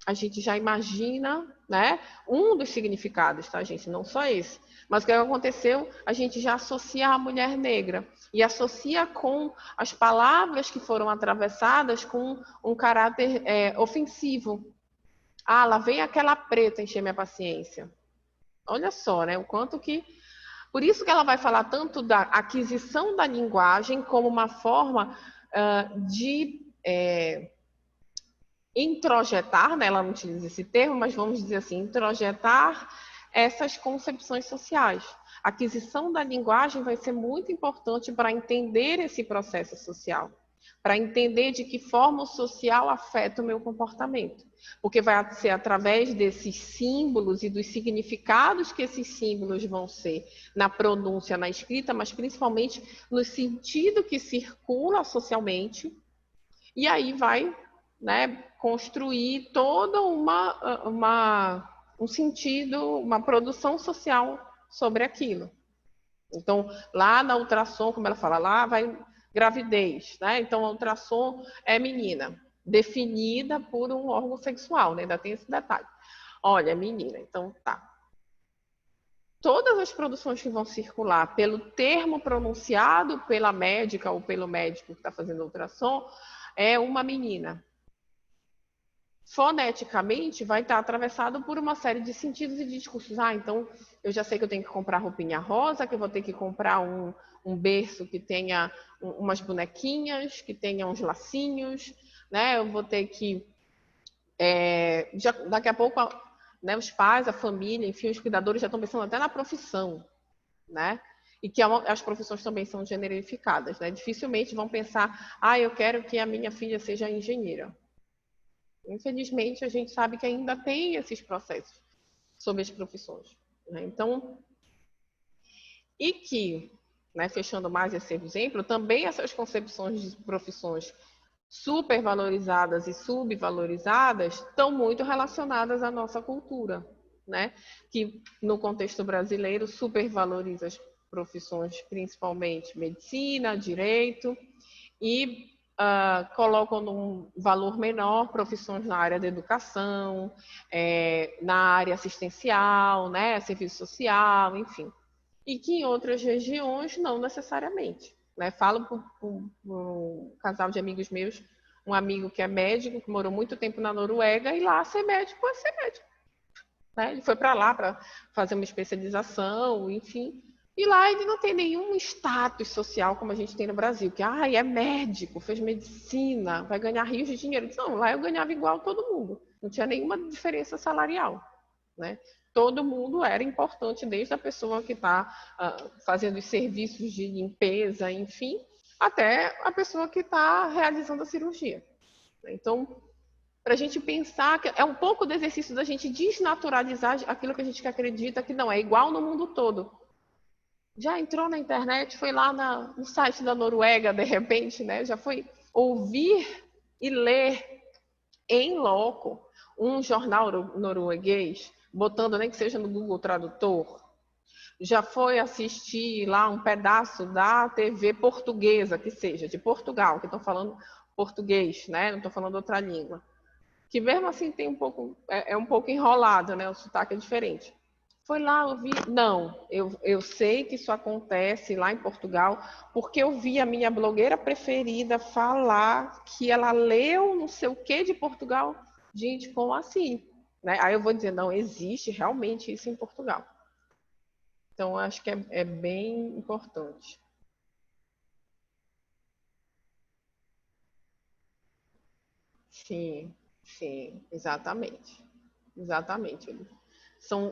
a gente já imagina, né, um dos significados, tá, gente? Não só esse. Mas o que aconteceu? A gente já associa a mulher negra e associa com as palavras que foram atravessadas com um caráter ofensivo. Ah, lá vem aquela preta encher minha paciência. Olha só, né, o quanto que... Por isso que ela vai falar tanto da aquisição da linguagem como uma forma de... introjetar, né? Ela não utiliza esse termo, mas vamos dizer assim, introjetar essas concepções sociais. A aquisição da linguagem vai ser muito importante para entender esse processo social, para entender de que forma o social afeta o meu comportamento. Porque vai ser através desses símbolos e dos significados que esses símbolos vão ser na pronúncia, na escrita, mas principalmente no sentido que circula socialmente, e aí vai, né, construir toda um sentido, uma produção social sobre aquilo. Então, lá na ultrassom, como ela fala, lá vai gravidez, né? Então, a ultrassom é menina, definida por um órgão sexual, né? Ainda tem esse detalhe. Olha, é menina, então tá. Todas as produções que vão circular pelo termo pronunciado pela médica ou pelo médico que está fazendo ultrassom é uma menina. foneticamente vai estar atravessado por uma série de sentidos e de discursos. Então eu já sei que eu tenho que comprar roupinha rosa, que eu vou ter que comprar um berço que tenha umas bonequinhas, que tenha uns lacinhos, né? Eu vou ter que daqui a pouco, né, os pais, a família, enfim, os cuidadores já estão pensando até na profissão, né? E que as profissões também são generificadas, né? Dificilmente vão pensar, eu quero que a minha filha seja engenheira. Infelizmente, a gente sabe que ainda tem esses processos sobre as profissões, né? Então, e que, né, fechando mais esse exemplo, também essas concepções de profissões supervalorizadas e subvalorizadas estão muito relacionadas à nossa cultura, né? Que no contexto brasileiro supervaloriza as profissões, principalmente medicina, direito, e colocam num valor menor profissões na área da educação, na área assistencial, né, serviço social, enfim. E que em outras regiões não necessariamente. Né? Falo por um casal de amigos meus, um amigo que é médico, que morou muito tempo na Noruega, e lá ser médico é ser médico. Né? Ele foi para lá para fazer uma especialização, enfim. E lá ele não tem nenhum status social como a gente tem no Brasil, que é médico, fez medicina, vai ganhar rios de dinheiro. Não, lá eu ganhava igual todo mundo. Não tinha nenhuma diferença salarial. Né? Todo mundo era importante, desde a pessoa que está fazendo os serviços de limpeza, enfim, até a pessoa que está realizando a cirurgia. Então, para a gente pensar, que é um pouco do exercício da gente desnaturalizar aquilo que a gente acredita que não é igual no mundo todo. Já entrou na internet, foi lá no site da Noruega, de repente, né? Já foi ouvir e ler em loco um jornal norueguês, botando nem que seja no Google Tradutor. Já foi assistir lá um pedaço da TV portuguesa, que seja, de Portugal, que estão falando português, né? Não estou falando outra língua. Que mesmo assim tem um pouco, é um pouco enrolado, né? O sotaque é diferente. Foi lá ouvir? Não, eu sei que isso acontece lá em Portugal, porque eu vi a minha blogueira preferida falar que ela leu não sei o que de Portugal. Gente, como assim? Né? Aí eu vou dizer, não, existe realmente isso em Portugal. Então, acho que é bem importante. Sim, sim, exatamente. Exatamente.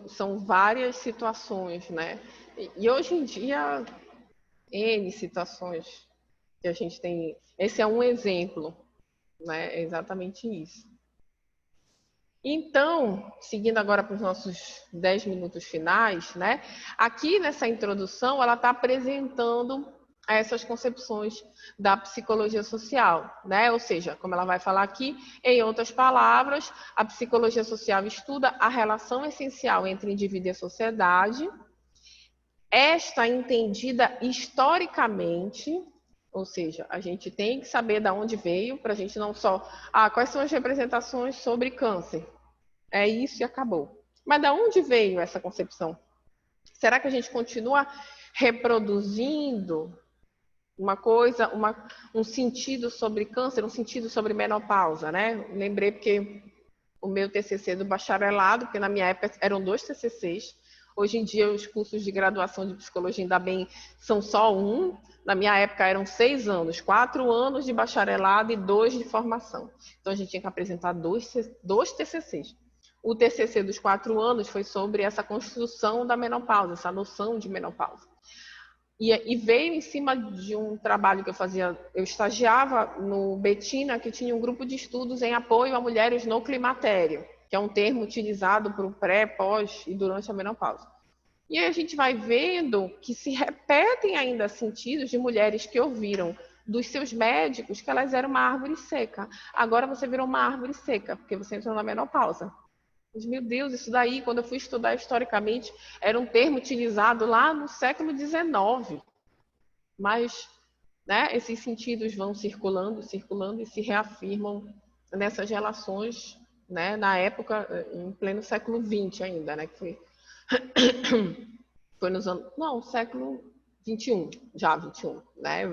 São várias situações, né? E hoje em dia, N situações que a gente tem. Esse é um exemplo, né? É exatamente isso. Então, seguindo agora para os nossos 10 minutos finais, né? Aqui nessa introdução, ela está apresentando essas concepções da psicologia social, né? Ou seja, como ela vai falar aqui, em outras palavras, a psicologia social estuda a relação essencial entre indivíduo e sociedade, esta entendida historicamente, ou seja, a gente tem que saber de onde veio, para a gente não só, quais são as representações sobre câncer? É isso e acabou. Mas de onde veio essa concepção? Será que a gente continua reproduzindo uma coisa, um sentido sobre câncer, um sentido sobre menopausa, né? Lembrei porque o meu TCC do bacharelado, porque na minha época eram 2 TCCs. Hoje em dia, os cursos de graduação de psicologia, ainda bem, são só um. Na minha época, eram 6 anos, 4 anos de bacharelado e 2 de formação. Então, a gente tinha que apresentar 2 TCCs. O TCC dos 4 anos foi sobre essa construção da menopausa, essa noção de menopausa. E veio em cima de um trabalho que eu fazia, eu estagiava no Betina, que tinha um grupo de estudos em apoio a mulheres no climatério, que é um termo utilizado para o pré, pós e durante a menopausa. E aí a gente vai vendo que se repetem ainda sentidos de mulheres que ouviram dos seus médicos que elas eram uma árvore seca. Agora você virou uma árvore seca, porque você entrou na menopausa. Mas, meu Deus, isso daí, quando eu fui estudar historicamente, era um termo utilizado lá no século XIX. Mas, né, esses sentidos vão circulando, circulando e se reafirmam nessas relações, né, na época, em pleno século XX ainda, né, que foi nos anos... Não, século XXI, já XXI, né?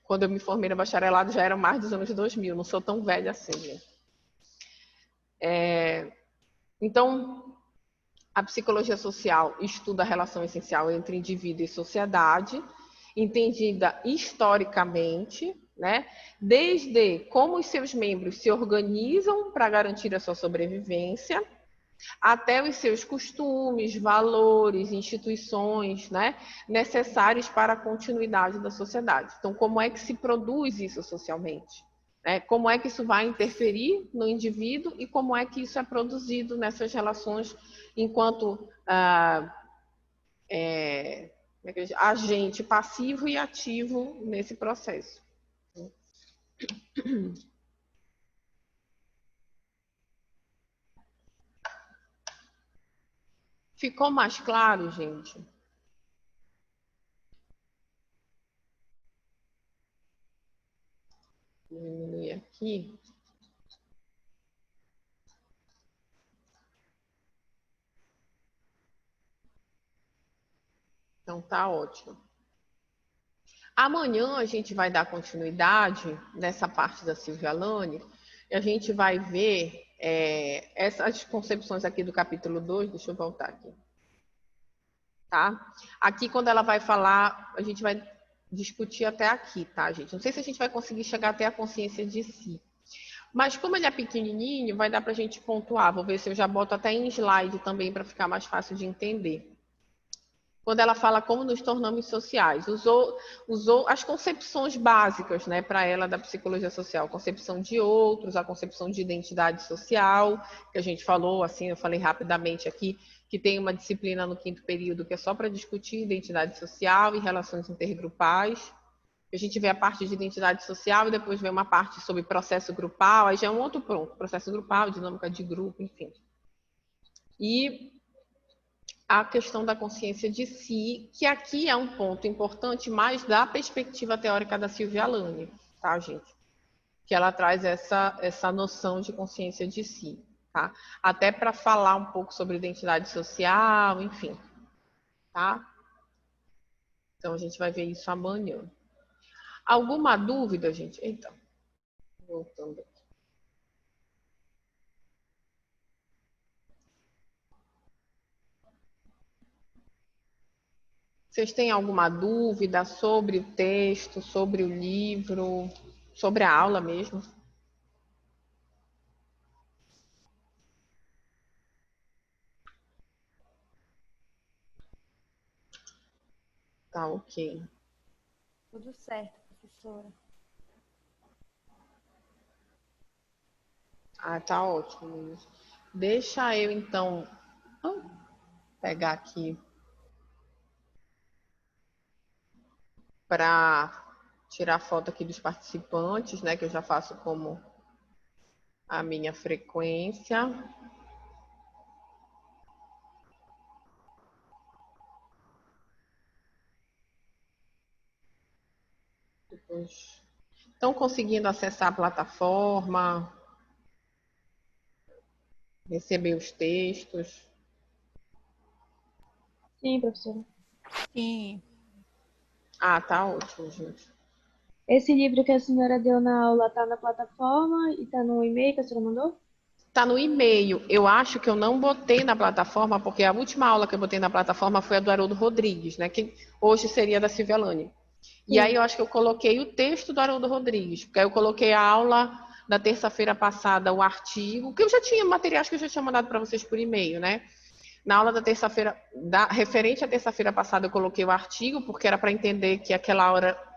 Quando eu me formei no bacharelado já eram mais dos anos 2000, não sou tão velha assim, né? Então, a psicologia social estuda a relação essencial entre indivíduo e sociedade, entendida historicamente, né? Desde como os seus membros se organizam para garantir a sua sobrevivência, até os seus costumes, valores, instituições, né, necessários para a continuidade da sociedade. Então, como é que se produz isso socialmente? Como é que isso vai interferir no indivíduo e como é que isso é produzido nessas relações enquanto agente passivo e ativo nesse processo. Ficou mais claro, gente? Vou diminuir aqui. Então, tá ótimo. Amanhã a gente vai dar continuidade nessa parte da Silvia Alane e a gente vai ver essas concepções aqui do capítulo 2. Deixa eu voltar aqui. Tá? Aqui, quando ela vai falar, a gente vai discutir até aqui, tá, gente? Não sei se a gente vai conseguir chegar até a consciência de si. Mas como ele é pequenininho, vai dar para a gente pontuar. Vou ver se eu já boto até em slide também para ficar mais fácil de entender. Quando ela fala como nos tornamos sociais, usou as concepções básicas, né, para ela da psicologia social, a concepção de outros, a concepção de identidade social, que a gente falou, assim, eu falei rapidamente aqui, que tem uma disciplina no 5º período que é só para discutir identidade social e relações intergrupais. A gente vê a parte de identidade social e depois vê uma parte sobre processo grupal, aí já é um outro ponto, processo grupal, dinâmica de grupo, enfim. E a questão da consciência de si, que aqui é um ponto importante, mais da perspectiva teórica da Silvia Alane, tá, gente? Que ela traz essa noção de consciência de si, tá? Até para falar um pouco sobre identidade social, enfim, tá? Então, a gente vai ver isso amanhã. Alguma dúvida, gente? Então, voltando aqui. Vocês têm alguma dúvida sobre o texto, sobre o livro, sobre a aula mesmo? Tá, ok. Tudo certo, professora. Ah, tá ótimo. Deixa eu, então, pegar aqui para tirar foto aqui dos participantes, né, que eu já faço como a minha frequência. Depois... Estão conseguindo acessar a plataforma, receber os textos? Sim, professora. Sim. Ah, tá ótimo, gente. Esse livro que a senhora deu na aula tá na plataforma e tá no e-mail que a senhora mandou? Tá no e-mail. Eu acho que eu não botei na plataforma, porque a última aula que eu botei na plataforma foi a do Haroldo Rodrigues, né? Que hoje seria da Silvia Alane. E aí eu acho que eu coloquei o texto do Haroldo Rodrigues, porque aí eu coloquei a aula da terça-feira passada, o artigo, que eu já tinha materiais que eu já tinha mandado para vocês por e-mail, né? Na aula da terça-feira, referente à terça-feira passada, eu coloquei o artigo, porque era para entender que aquela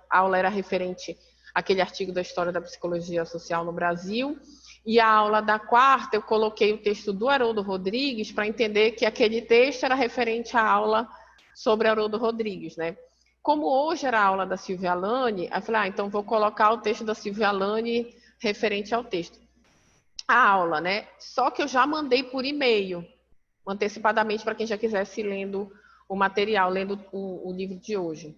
aula era referente àquele artigo da história da psicologia social no Brasil. E a aula da quarta, eu coloquei o texto do Haroldo Rodrigues para entender que aquele texto era referente à aula sobre Haroldo Rodrigues, né? Como hoje era a aula da Silvia Alane, eu falei, então vou colocar o texto da Silvia Alane referente ao texto. A aula, né? Só que eu já mandei por e-mail, antecipadamente, para quem já quisesse lendo o material, lendo o livro de hoje.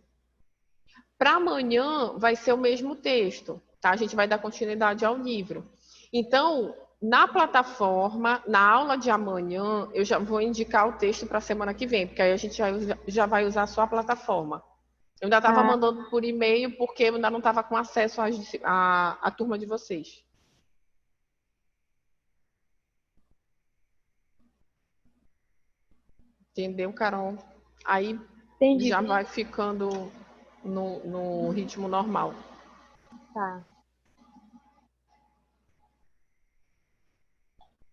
Para amanhã vai ser o mesmo texto, tá? A gente vai dar continuidade ao livro. Então, na plataforma, na aula de amanhã, eu já vou indicar o texto para a semana que vem, porque aí a gente já vai usar só a plataforma. Eu ainda estava mandando por e-mail porque eu ainda não estava com acesso à turma de vocês. Entendeu, Carol? Aí Entendi. já vai ficando no ritmo normal. Tá.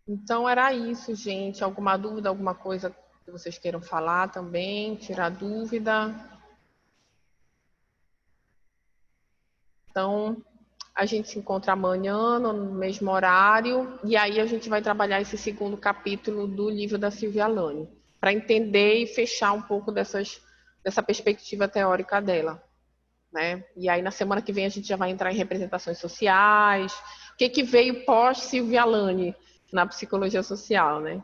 Então era isso, gente. Alguma dúvida, alguma coisa que vocês queiram falar também, tirar dúvida? Então, a gente se encontra amanhã no mesmo horário e aí a gente vai trabalhar esse segundo capítulo do livro da Silvia Alane, para entender e fechar um pouco dessa perspectiva teórica dela, né? E aí na semana que vem a gente já vai entrar em representações sociais, o que veio pós Silvia Alane na psicologia social, né?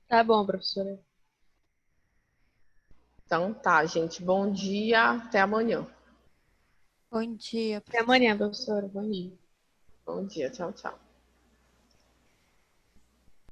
Tá bom, professora. Então tá, gente, bom dia, até amanhã. Bom dia, Até amanhã, professora. Bom dia. Bom dia, tchau, tchau.